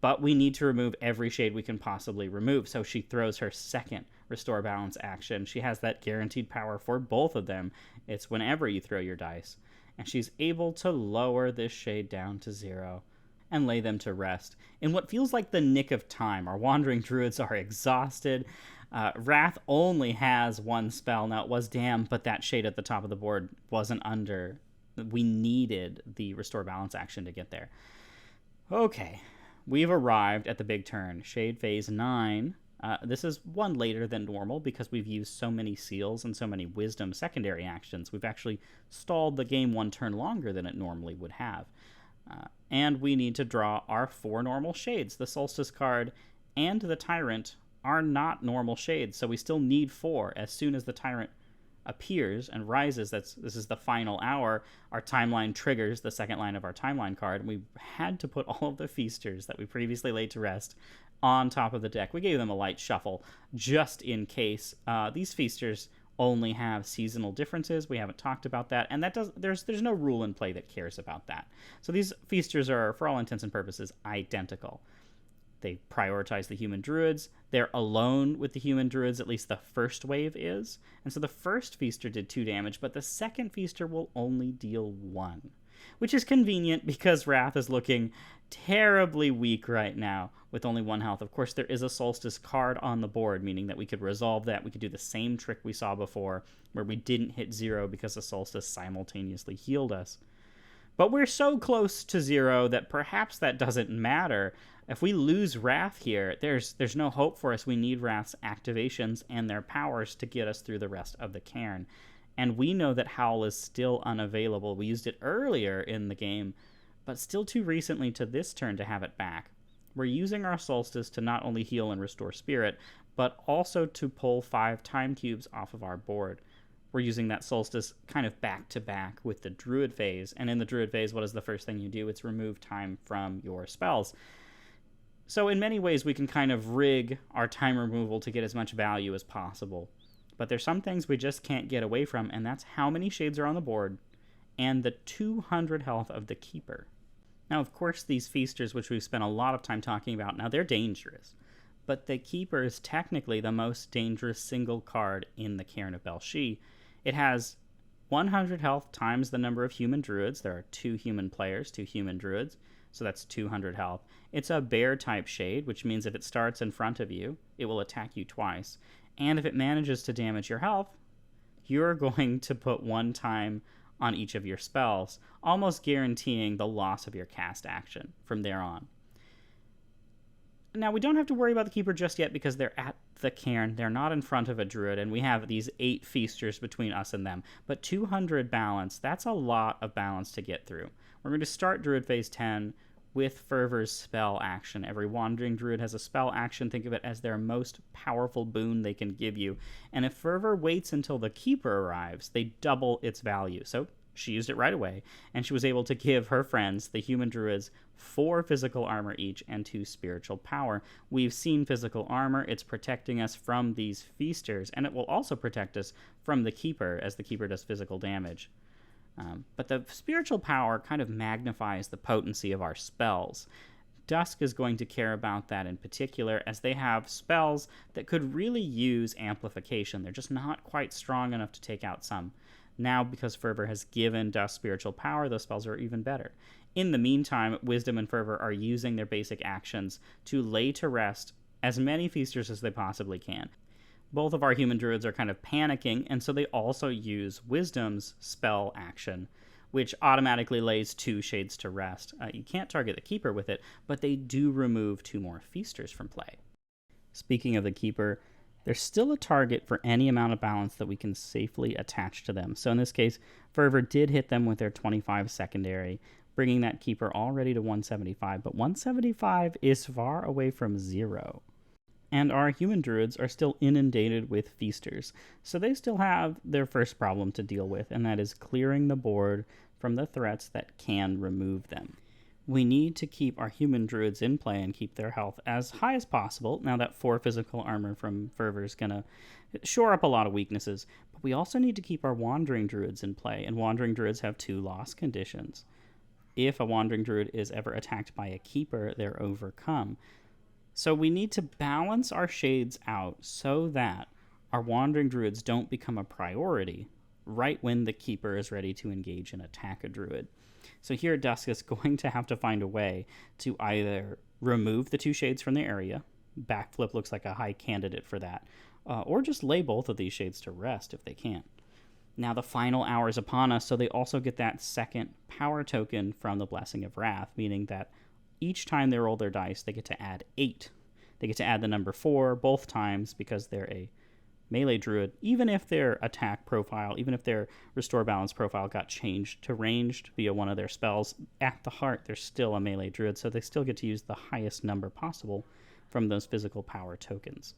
but we need to remove every shade we can possibly remove. So she throws her second Restore Balance action. She has that guaranteed power for both of them. It's whenever you throw your dice. And she's able to lower this shade down to 0 and lay them to rest in what feels like the nick of time. Our Wandering Druids are exhausted. Wrath only has 1 spell. Now, it was Damn, but that shade at the top of the board wasn't under. We needed the Restore Balance action to get there. Okay. We've arrived at the big turn, Shade Phase 9. This is 1 later than normal because we've used so many seals and so many wisdom secondary actions. We've actually stalled the game 1 turn longer than it normally would have. And we need to draw our 4 normal shades. The Solstice card and the Tyrant are not normal shades, so we still need 4. As soon as the Tyrant appears and rises, this is the final hour, our timeline triggers the second line of our timeline card, and we had to put all of the feasters that we previously laid to rest on top of the deck. We gave them a light shuffle just in case. These feasters only have seasonal differences. We haven't talked about that, and there's no rule in play that cares about that. So these feasters are, for all intents and purposes, identical. They prioritize the human druids. They're alone with the human druids, at least the first wave is. And so the first feaster did 2 damage, but the second feaster will only deal 1. Which is convenient because Wrath is looking terribly weak right now with only 1 health. Of course, there is a Solstice card on the board, meaning that we could resolve that. We could do the same trick we saw before, where we didn't hit 0 because the Solstice simultaneously healed us. But we're so close to 0 that perhaps that doesn't matter. If we lose Wrath here, there's no hope for us. We need Wrath's activations and their powers to get us through the rest of the Cairn. And we know that Howl is still unavailable. We used it earlier in the game, but still too recently to this turn to have it back. We're using our Solstice to not only heal and restore spirit, but also to pull 5 time cubes off of our board. We're using that Solstice kind of back-to-back with the Druid phase, and in the Druid phase, what is the first thing you do? It's remove time from your spells. So in many ways, we can kind of rig our time removal to get as much value as possible. But there's some things we just can't get away from, and that's how many shades are on the board and the 200 health of the Keeper. Now, of course, these feasters, which we've spent a lot of time talking about, now they're dangerous. But the Keeper is technically the most dangerous single card in the Cairn of Bael'Sidhe. It has 100 health times the number of human druids. There are 2 human players, 2 human druids, so that's 200 health. It's a bear-type shade, which means if it starts in front of you, it will attack you twice. And if it manages to damage your health, you're going to put 1 time on each of your spells, almost guaranteeing the loss of your cast action from there on. Now, we don't have to worry about the Keeper just yet because they're at the Cairn. They're not in front of a Druid, and we have these 8 feasters between us and them. But 200 balance, that's a lot of balance to get through. We're going to start Druid Phase 10 with Fervor's spell action. Every Wandering Druid has a spell action. Think of it as their most powerful boon they can give you. And if Fervor waits until the Keeper arrives, they double its value. So she used it right away, and she was able to give her friends, the human druids, 4 physical armor each and 2 spiritual power. We've seen physical armor. It's protecting us from these feasters, and it will also protect us from the Keeper, as the Keeper does physical damage. But the spiritual power kind of magnifies the potency of our spells. Dusk is going to care about that in particular, as they have spells that could really use amplification. They're just not quite strong enough to take out some. Now, because Fervor has given Dusk spiritual power, those spells are even better. In the meantime, Wisdom and Fervor are using their basic actions to lay to rest as many feasters as they possibly can. Both of our human druids are kind of panicking, and so they also use Wisdom's spell action, which automatically lays 2 shades to rest. You can't target the Keeper with it, but they do remove 2 more feasters from play. Speaking of the Keeper, there's still a target for any amount of balance that we can safely attach to them. So in this case, Fervor did hit them with their 25 secondary, bringing that Keeper already to 175, but 175 is far away from 0. And our human druids are still inundated with feasters, so they still have their first problem to deal with, and that is clearing the board from the threats that can remove them. We need to keep our human druids in play and keep their health as high as possible. Now that 4 physical armor from Fervor is going to shore up a lot of weaknesses, but we also need to keep our wandering druids in play, and wandering druids have 2 loss conditions. If a wandering druid is ever attacked by a Keeper, they're overcome. So we need to balance our shades out so that our wandering druids don't become a priority right when the Keeper is ready to engage and attack a druid. So here Dusk is going to have to find a way to either remove the 2 shades from the area, backflip looks like a high candidate for that, or just lay both of these shades to rest if they can. Now the final hour is upon us, so they also get that second power token from the Blessing of Wrath, meaning that each time they roll their dice, they get to add 8. They get to add the number 4 both times because they're a melee druid, even if their attack profile, even if their restore balance profile got changed to ranged via one of their spells, at the heart they're still a melee druid, so they still get to use the highest number possible from those physical power tokens.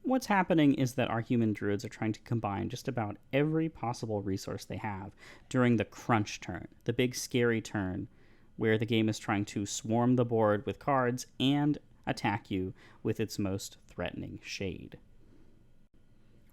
What's happening is that our human druids are trying to combine just about every possible resource they have during the crunch turn, the big scary turn, where the game is trying to swarm the board with cards and attack you with its most threatening shade.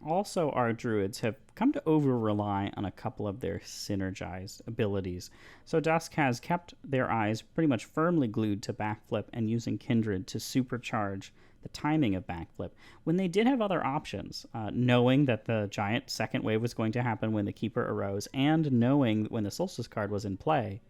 Also, our druids have come to over-rely on a couple of their synergized abilities. So Dusk has kept their eyes pretty much firmly glued to backflip and using Kindred to supercharge the timing of backflip, when they did have other options, knowing that the giant second wave was going to happen when the Keeper arose, and knowing when the Solstice card was in play.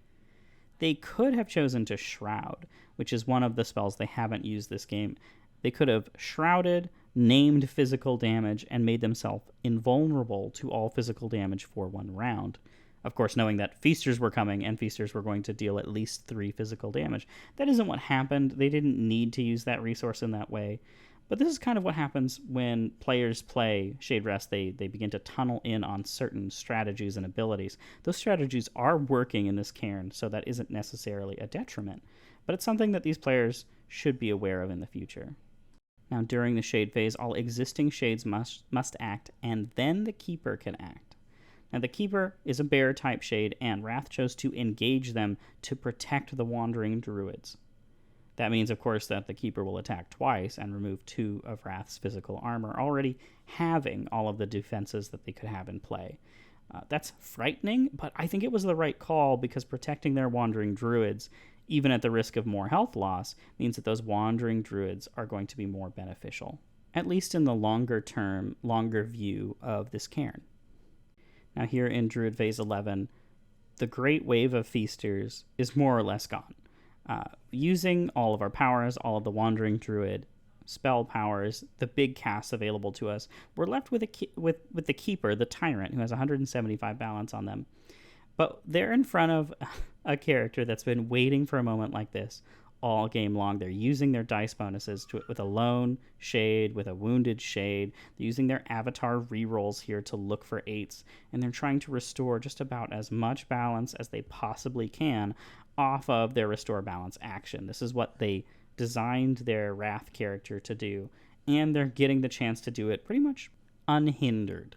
They could have chosen to Shroud, which is one of the spells they haven't used this game. They could have shrouded, named physical damage, and made themselves invulnerable to all physical damage for one round. Of course, knowing that Feasters were coming, and Feasters were going to deal at least 3 physical damage. That isn't what happened. They didn't need to use that resource in that way. But this is kind of what happens when players play Shaderest. They begin to tunnel in on certain strategies and abilities. Those strategies are working in this cairn, so that isn't necessarily a detriment. But it's something that these players should be aware of in the future. Now, during the Shade phase, all existing Shades must act, and then the Keeper can act. Now, the Keeper is a bear-type Shade, and Wrath chose to engage them to protect the Wandering Druids. That means, of course, that the Keeper will attack twice and remove 2 of Wrath's physical armor, already having all of the defenses that they could have in play. That's frightening, but I think it was the right call, because protecting their Wandering Druids, even at the risk of more health loss, means that those Wandering Druids are going to be more beneficial, at least in the longer term, longer view of this cairn. Now here in Druid Phase 11, the Great Wave of Feasters is more or less gone. Using all of our powers, all of the Wandering Druid spell powers, the big casts available to us, we're left with the Keeper, the Tyrant, who has 175 balance on them. But they're in front of a character that's been waiting for a moment like this all game long. They're using their dice bonuses with a lone Shade, with a wounded Shade. They're using their avatar rerolls here to look for 8s, and they're trying to restore just about as much balance as they possibly can off of their restore balance action. This is what they designed their Wrath character to do, and they're getting the chance to do it pretty much unhindered.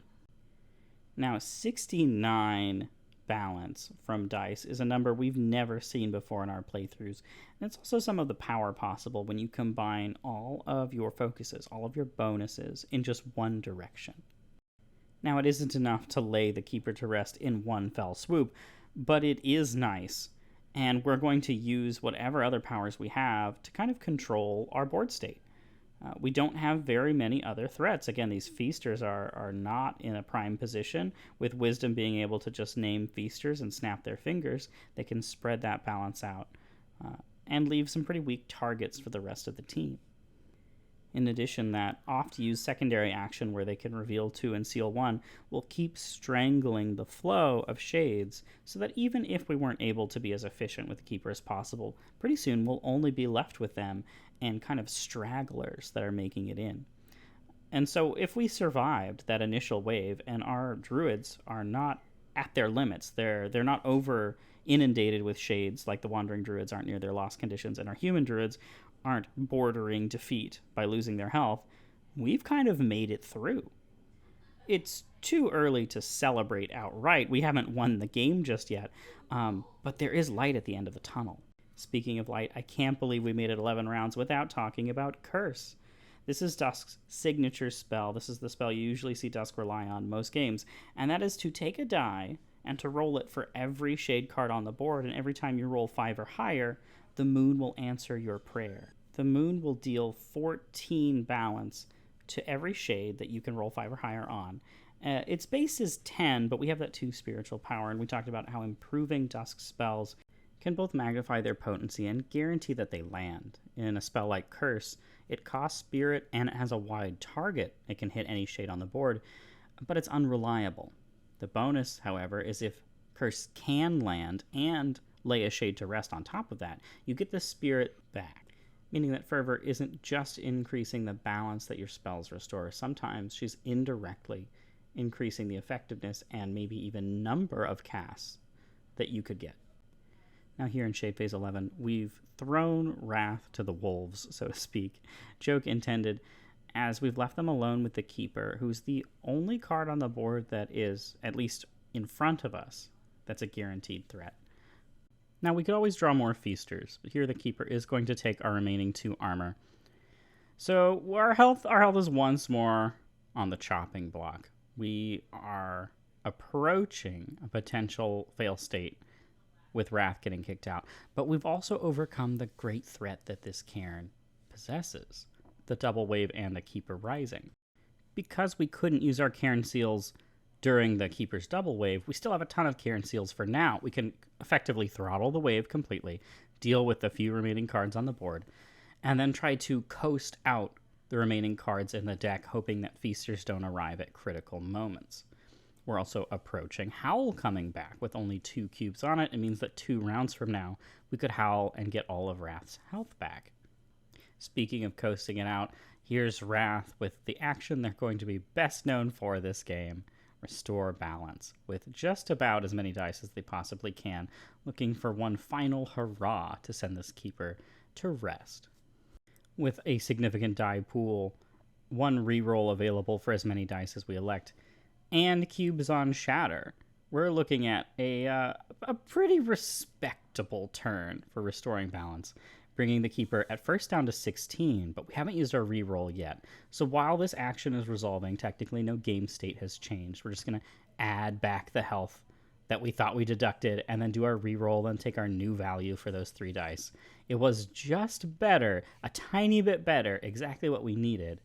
Now, 69 balance from dice is a number we've never seen before in our playthroughs, and it's also some of the power possible when you combine all of your focuses, all of your bonuses, in just one direction. Now, it isn't enough to lay the Keeper to rest in one fell swoop, but it is nice, and we're going to use whatever other powers we have to kind of control our board state. We don't have very many other threats. Again, these Feasters are not in a prime position. With Wisdom being able to just name Feasters and snap their fingers, they can spread that balance out and leave some pretty weak targets for the rest of the team. In addition, that oft-used secondary action where they can reveal 2 and seal 1 will keep strangling the flow of Shades, so that even if we weren't able to be as efficient with the Keeper as possible, pretty soon we'll only be left with them and kind of stragglers that are making it in. And so if we survived that initial wave and our Druids are not at their limits, they're not over inundated with Shades like the Wandering Druids aren't near their loss conditions, and our human Druids aren't bordering defeat by losing their health, we've kind of made it through. It's too early to celebrate outright. We haven't won the game just yet, but there is light at the end of the tunnel. Speaking of light, I can't believe we made it 11 rounds without talking about Curse. This is Dusk's signature spell. This is the spell you usually see Dusk rely on most games, and that is to take a die and to roll it for every Shade card on the board, and every time you roll 5 or higher, the moon will answer your prayer. The moon will deal 14 balance to every Shade that you can roll 5 or higher on. Its base is 10, but we have that 2 spiritual power, and we talked about how improving Dusk spells can both magnify their potency and guarantee that they land. In a spell like Curse, it costs spirit and it has a wide target. It can hit any Shade on the board, but it's unreliable. The bonus, however, is if Curse can land and lay a Shade to rest on top of that, you get the spirit back, meaning that Fervor isn't just increasing the balance that your spells restore. Sometimes she's indirectly increasing the effectiveness and maybe even number of casts that you could get. Now here in Shade Phase 11, we've thrown Wrath to the wolves, so to speak, joke intended, as we've left them alone with the Keeper, who's the only card on the board that is, at least in front of us, that's a guaranteed threat. Now we could always draw more Feasters, but here the Keeper is going to take our remaining 2 armor. So our health is once more on the chopping block. We are approaching a potential fail state with Wrath getting kicked out, but we've also overcome the great threat that this Cairn possesses, the double wave and the Keeper Rising. Because we couldn't use our Cairn seals during the Keeper's double wave, we still have a ton of Cairn seals for now. We can effectively throttle the wave completely, deal with the few remaining cards on the board, and then try to coast out the remaining cards in the deck, hoping that Feasters don't arrive at critical moments. We're also approaching Howl coming back with only 2 cubes on it. It means that 2 rounds from now, we could Howl and get all of Wrath's health back. Speaking of coasting it out, here's Wrath with the action they're going to be best known for this game, Restore Balance, with just about as many dice as they possibly can, looking for one final hurrah to send this Keeper to rest. With a significant die pool, 1 reroll available for as many dice as we elect, and cubes on Shatter, we're looking at a pretty respectable turn for Restoring Balance, bringing the Keeper at first down to 16, but we haven't used our reroll yet. So while this action is resolving, technically no game state has changed. We're just going to add back the health that we thought we deducted and then do our reroll and take our new value for those 3 dice. It was just better, a tiny bit better, exactly what we needed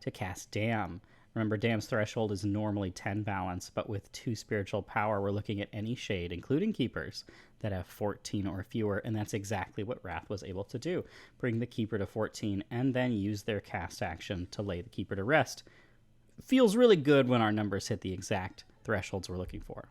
to cast Damn. Remember, Damn's threshold is normally 10 balance, but with 2 spiritual power, we're looking at any shade, including Keepers, that have 14 or fewer, and that's exactly what Wrath was able to do. Bring the Keeper to 14, and then use their cast action to lay the Keeper to rest. Feels really good when our numbers hit the exact thresholds we're looking for.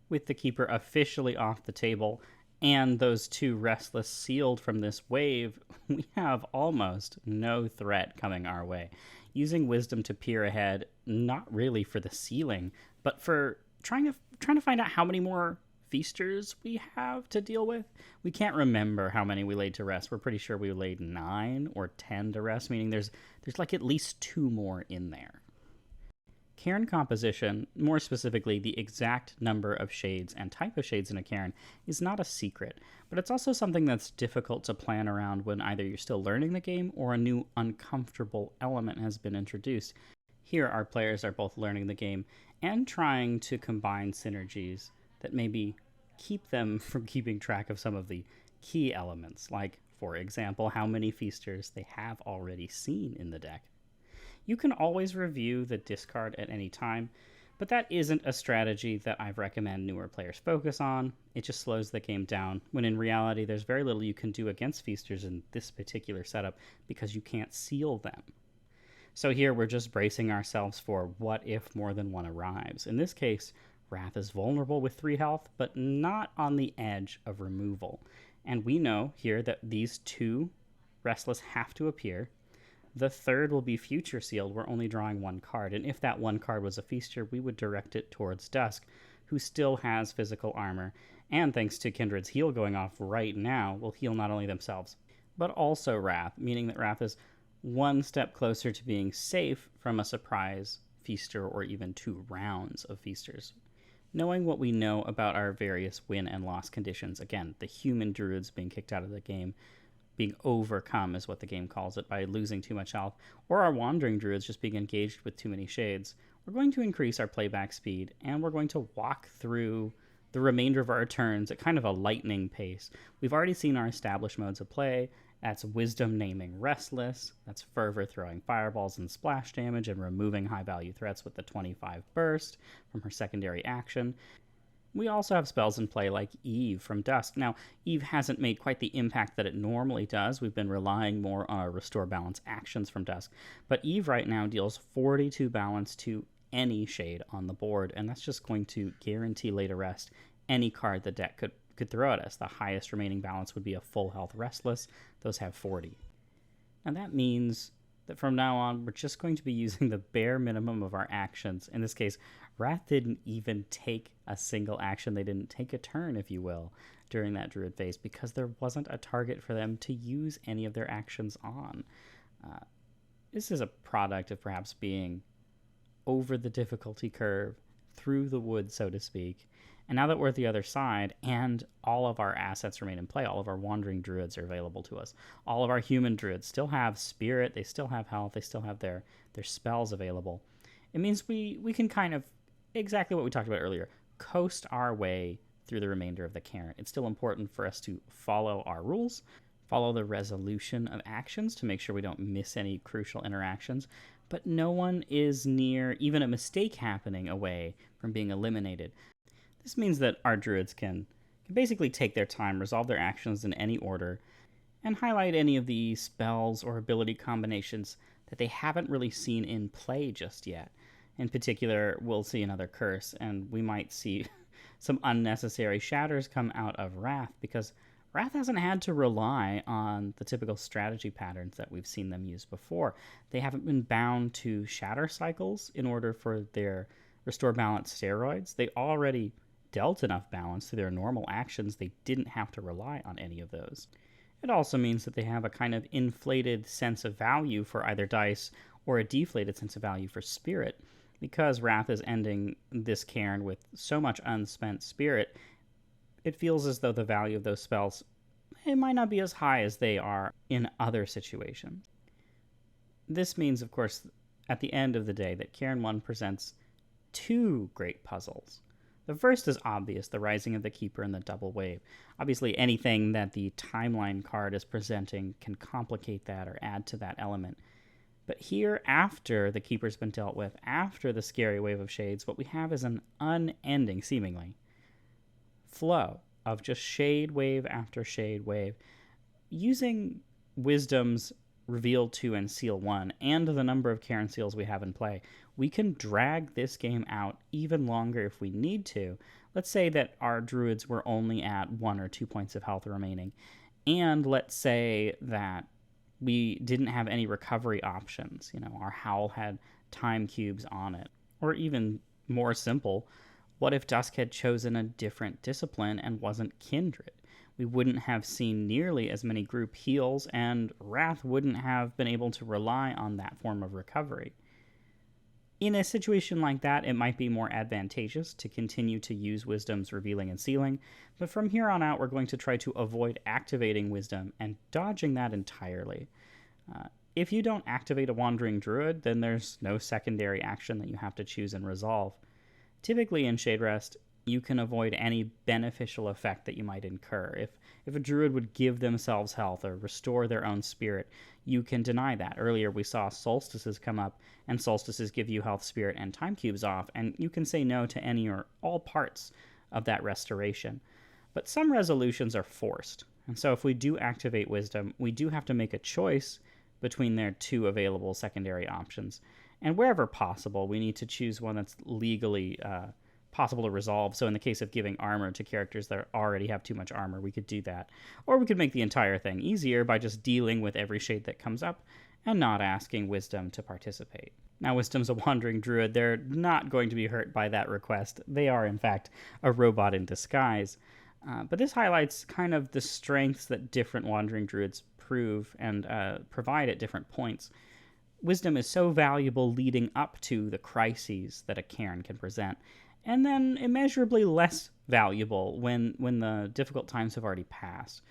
With the Keeper officially off the table, and those 2 Restless sealed from this wave, we have almost no threat coming our way. Using Wisdom to peer ahead, not really for the sealing, but for trying to find out how many more Feasters we have to deal with. We can't remember how many we laid to rest. We're pretty sure we laid 9 or 10 to rest, meaning there's like at least 2 more in there. Cairn composition, more specifically the exact number of shades and type of shades in a Cairn, is not a secret, but it's also something that's difficult to plan around when either you're still learning the game or a new uncomfortable element has been introduced. Here, our players are both learning the game and trying to combine synergies that maybe keep them from keeping track of some of the key elements, like, for example, how many Feasters they have already seen in the deck. You can always review the discard at any time, but that isn't a strategy that I recommend newer players focus on. It just slows the game down, when in reality there's very little you can do against Feasters in this particular setup because you can't seal them. So here we're just bracing ourselves for what if more than one arrives. In this case, Wrath is vulnerable with 3 health, but not on the edge of removal. And we know here that these 2 Restless have to appear. The 3rd will be future sealed. We're only drawing 1 card, and if that 1 card was a Feaster, we would direct it towards Dusk, who still has physical armor, and thanks to Kindred's heal going off right now, will heal not only themselves, but also Wrath, meaning that Wrath is 1 step closer to being safe from a surprise Feaster or even 2 rounds of Feasters. Knowing what we know about our various win and loss conditions, again, the human Druids being kicked out of the game, being overcome is what the game calls it, by losing too much health, or our wandering Druids just being engaged with too many shades, we're going to increase our playback speed, and we're going to walk through the remainder of our turns at kind of a lightning pace. We've already seen our established modes of play. That's Wisdom naming Restless, that's Fervor throwing fireballs and splash damage and removing high-value threats with the 25 burst from her secondary action. We also have spells in play like Eve from Dusk. Now, Eve hasn't made quite the impact that it normally does. We've been relying more on our Restore Balance actions from Dusk. But Eve right now deals 42 balance to any shade on the board, and that's just going to guarantee lay to rest any card the deck could throw at us. The highest remaining balance would be a full health Restless. Those have 40. And that means that from now on, we're just going to be using the bare minimum of our actions. In this case, Wrath didn't even take a single action. They didn't take a turn, if you will, during that Druid phase because there wasn't a target for them to use any of their actions on. This is a product of perhaps being over the difficulty curve, through the woods, so to speak, And now that we're at the other side and all of our assets remain in play, all of our wandering druids are available to us. All of our human druids still have spirit, they still have health, they still have their spells available. It means we can kind of, exactly what we talked about earlier, coast our way through the remainder of the Cairn. It's still important for us to follow our rules, follow the resolution of actions to make sure we don't miss any crucial interactions, but no one is near even a mistake happening away from being eliminated. This means that our druids can basically take their time, resolve their actions in any order, and highlight any of the spells or ability combinations that they haven't really seen in play just yet. In particular, we'll see another curse, and we might see some unnecessary shatters come out of Wrath, because Wrath hasn't had to rely on the typical strategy patterns that we've seen them use before. They haven't been bound to shatter cycles in order for their restore balance steroids. They already dealt enough balance through their normal actions, they didn't have to rely on any of those. It also means that they have a kind of inflated sense of value for either dice or a deflated sense of value for spirit. Because Wrath is ending this Cairn with so much unspent spirit, it feels as though the value of those spells, it might not be as high as they are in other situations. This means, of course, at the end of the day, that Cairn 1 presents two great puzzles. The first is obvious, the Rising of the Keeper and the Double Wave. Obviously, anything that the timeline card is presenting can complicate that or add to that element. But here, after the Keeper's been dealt with, after the scary wave of shades, what we have is an unending, seemingly, flow of just shade wave after shade wave. Using Wisdom's Reveal 2 and Seal 1, and the number of Cairn Seals we have in play, we can drag this game out even longer if we need to. Let's say that our druids were only at 1 or 2 points of health remaining, and let's say that we didn't have any recovery options. Our Howl had time cubes on it. Or even more simple, what if Dusk had chosen a different discipline and wasn't Kindred? We wouldn't have seen nearly as many group heals, and Wrath wouldn't have been able to rely on that form of recovery. In a situation like that, it might be more advantageous to continue to use Wisdom's Revealing and Sealing, but from here on out, we're going to try to avoid activating Wisdom and dodging that entirely. If you don't activate a Wandering Druid, then there's no secondary action that you have to choose and resolve. Typically in Shaderest, you can avoid any beneficial effect that you might incur. If a druid would give themselves health or restore their own spirit, you can deny that. Earlier we saw solstices come up, and solstices give you health, spirit, and time cubes off, and you can say no to any or all parts of that restoration. But some resolutions are forced, and so if we do activate Wisdom, we do have to make a choice between their two available secondary options. And wherever possible, we need to choose one that's legally possible to resolve. So in the case of giving armor to characters that already have too much armor, we could do that. Or we could make the entire thing easier by just dealing with every shade that comes up and not asking Wisdom to participate. Now, Wisdom's a Wandering Druid. They're not going to be hurt by that request. They are, in fact, a robot in disguise. But this highlights kind of the strengths that different Wandering Druids prove and provide at different points. Wisdom is so valuable leading up to the crises that a Cairn can present, and then immeasurably less valuable when the difficult times have already passed.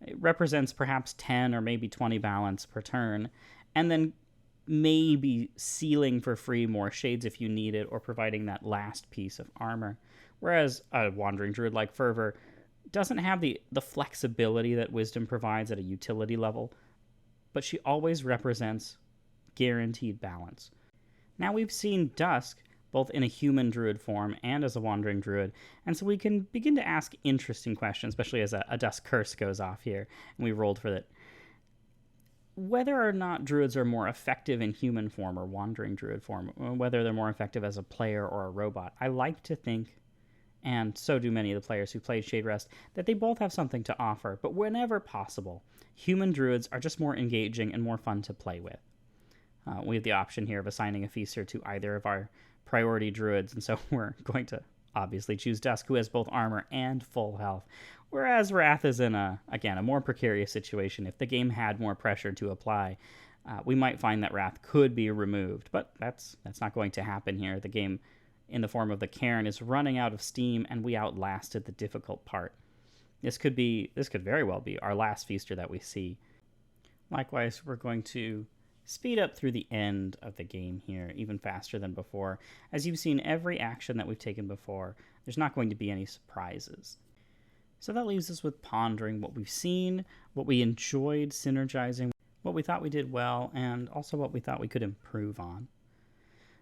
It represents perhaps 10 or maybe 20 balance per turn, and then maybe sealing for free more shades if you need it, or providing that last piece of armor. Whereas a Wandering Druid like Fervor doesn't have the flexibility that Wisdom provides at a utility level, but she always represents guaranteed balance. Now we've seen Dusk both in a human druid form and as a Wandering Druid, and so we can begin to ask interesting questions, especially as a Dusk curse goes off here, and we rolled for that. Whether or not druids are more effective in human form or Wandering Druid form, or whether they're more effective as a player or a robot, I like to think, and so do many of the players who played Shaderest, that they both have something to offer, but whenever possible, human druids are just more engaging and more fun to play with. We have the option here of assigning a feaster to either of our priority druids, and so we're going to obviously choose Dusk, who has both armor and full health, whereas Wrath is in a more precarious situation. If the game had more pressure to apply, we might find that Wrath could be removed, but that's not going to happen here. The game in the form of the Cairn is running out of steam, and we outlasted the difficult part. This could very well be our last feaster that we see. Likewise, we're going to speed up through the end of the game here, even faster than before. As you've seen every action that we've taken before, there's not going to be any surprises. So that leaves us with pondering what we've seen, what we enjoyed synergizing, what we thought we did well, and also what we thought we could improve on.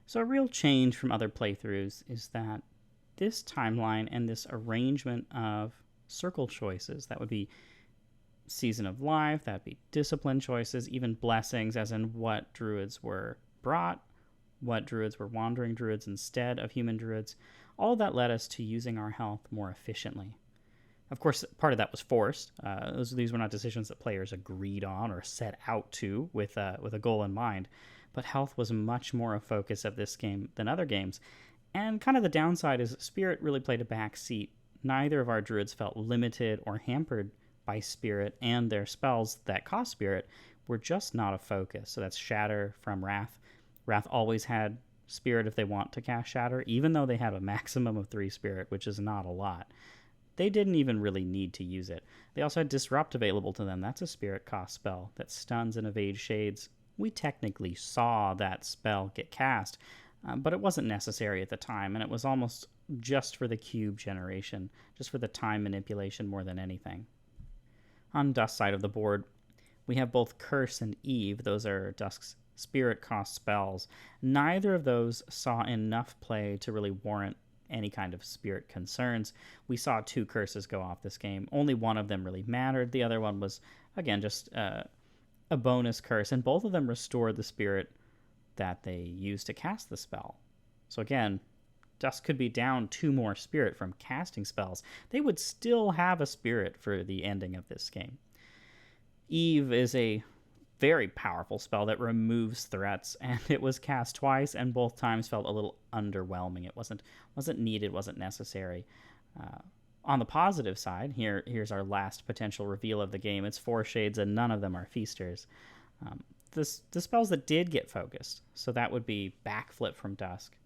So a real change from other playthroughs is that this timeline and this arrangement of circle choices, that would be Season of Life, that'd be discipline choices, even blessings, as in what druids were brought, what druids were wandering druids instead of human druids. All of that led us to using our health more efficiently. Of course, part of that was forced. These were not decisions that players agreed on or set out to with a goal in mind. But health was much more a focus of this game than other games. And kind of the downside is Spirit really played a back seat. Neither of our druids felt limited or hampered by Spirit, and their spells that cost Spirit were just not a focus. So that's Shatter from Wrath. Wrath always had Spirit if they want to cast Shatter, even though they had a maximum of 3 Spirit, which is not a lot. They didn't even really need to use it. They also had Disrupt available to them. That's a Spirit cost spell that stuns and evades shades. We technically saw that spell get cast, but it wasn't necessary at the time, and it was almost just for the cube generation, just for the time manipulation more than anything. On Dusk's side of the board, we have both Curse and Eve. Those are Dusk's Spirit cost spells. Neither of those saw enough play to really warrant any kind of Spirit concerns. We saw 2 curses go off this game. Only one of them really mattered. The other one was, again, just a bonus curse, and both of them restored the Spirit that they used to cast the spell. So again, Dusk could be down 2 more Spirit from casting spells. They would still have a Spirit for the ending of this game. Eve is a very powerful spell that removes threats, and it was cast twice, and both times felt a little underwhelming. It wasn't needed, wasn't necessary. On the positive side, here's our last potential reveal of the game. It's 4 shades, and none of them are feasters. The spells that did get focused, so that would be Backflip from Dusk,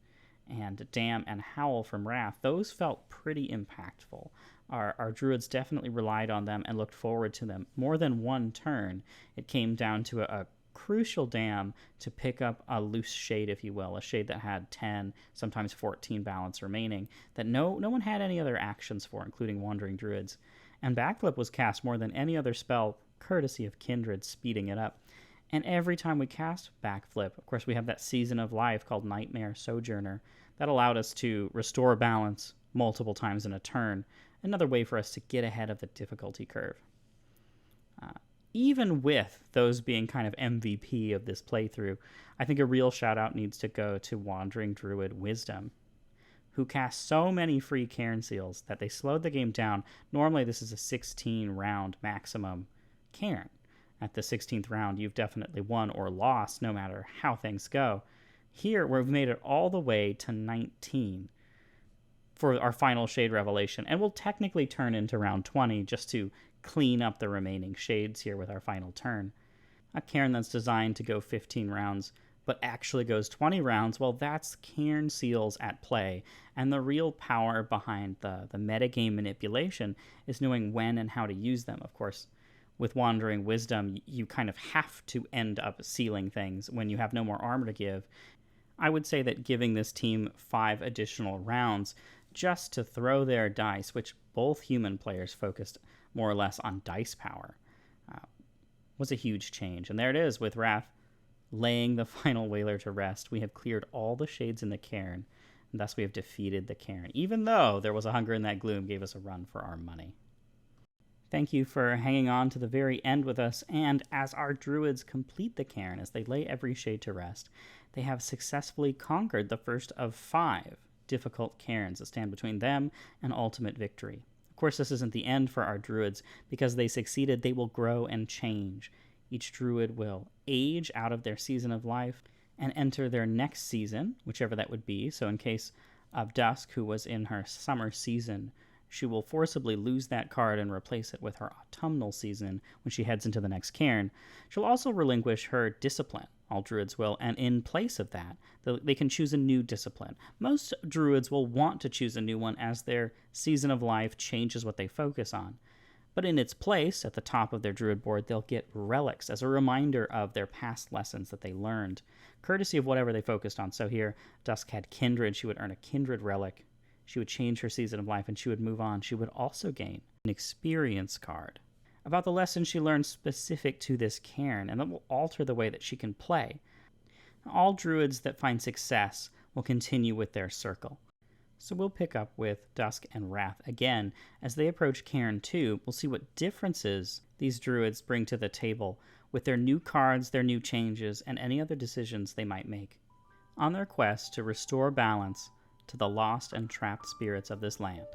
and Damn and Howl from Wrath, those felt pretty impactful. Our druids definitely relied on them and looked forward to them. More than one turn, it came down to a crucial Damn to pick up a loose shade, if you will, a shade that had 10, sometimes 14 balance remaining, that no one had any other actions for, including Wandering Druids. And Backflip was cast more than any other spell, courtesy of Kindred speeding it up. And every time we cast Backflip, of course, we have that Season of Life called Nightmare Sojourner that allowed us to restore balance multiple times in a turn, another way for us to get ahead of the difficulty curve. Even with those being kind of MVP of this playthrough, I think a real shout-out needs to go to Wandering Druid Wisdom, who cast so many free Cairn Seals that they slowed the game down. Normally this is a 16-round maximum Cairn. At the 16th round, you've definitely won or lost, no matter how things go. Here, we've made it all the way to 19 for our final shade revelation, and we'll technically turn into round 20 just to clean up the remaining shades here with our final turn. A Cairn that's designed to go 15 rounds, but actually goes 20 rounds, well, that's Cairn Seals at play, and the real power behind the metagame manipulation is knowing when and how to use them. Of course, with Wandering Wisdom, you kind of have to end up sealing things when you have no more armor to give. I would say that giving this team 5 additional rounds just to throw their dice, which both human players focused more or less on dice power, was a huge change. And there it is, with Wrath laying the final Wailer to rest. We have cleared all the shades in the Cairn, and thus we have defeated the Cairn, even though there was a Hunger in that Gloom gave us a run for our money. Thank you for hanging on to the very end with us, and as our druids complete the Cairn, as they lay every shade to rest, they have successfully conquered the first of 5 difficult Cairns that stand between them and ultimate victory. Of course, this isn't the end for our druids. Because they succeeded, they will grow and change. Each druid will age out of their Season of Life and enter their next season, whichever that would be. So in case of Dusk, who was in her summer season, she will forcibly lose that card and replace it with her autumnal season when she heads into the next Cairn. She'll also relinquish her Discipline, All druids will, and in place of that, they can choose a new discipline. Most druids will want to choose a new one as their season of life changes what they focus on. But in its place, at the top of their druid board, they'll get relics as a reminder of their past lessons that they learned, courtesy of whatever they focused on. So here, Dusk had kindred. She would earn a kindred relic. She would change her season of life, and she would move on. She would also gain an experience card about the lesson she learned specific to this cairn, and that will alter the way that she can play. All druids that find success will continue with their circle. So we'll pick up with Dusk and Wrath again. As they approach Cairn 2, we'll see what differences these druids bring to the table with their new cards, their new changes, and any other decisions they might make on their quest to restore balance to the lost and trapped spirits of this land.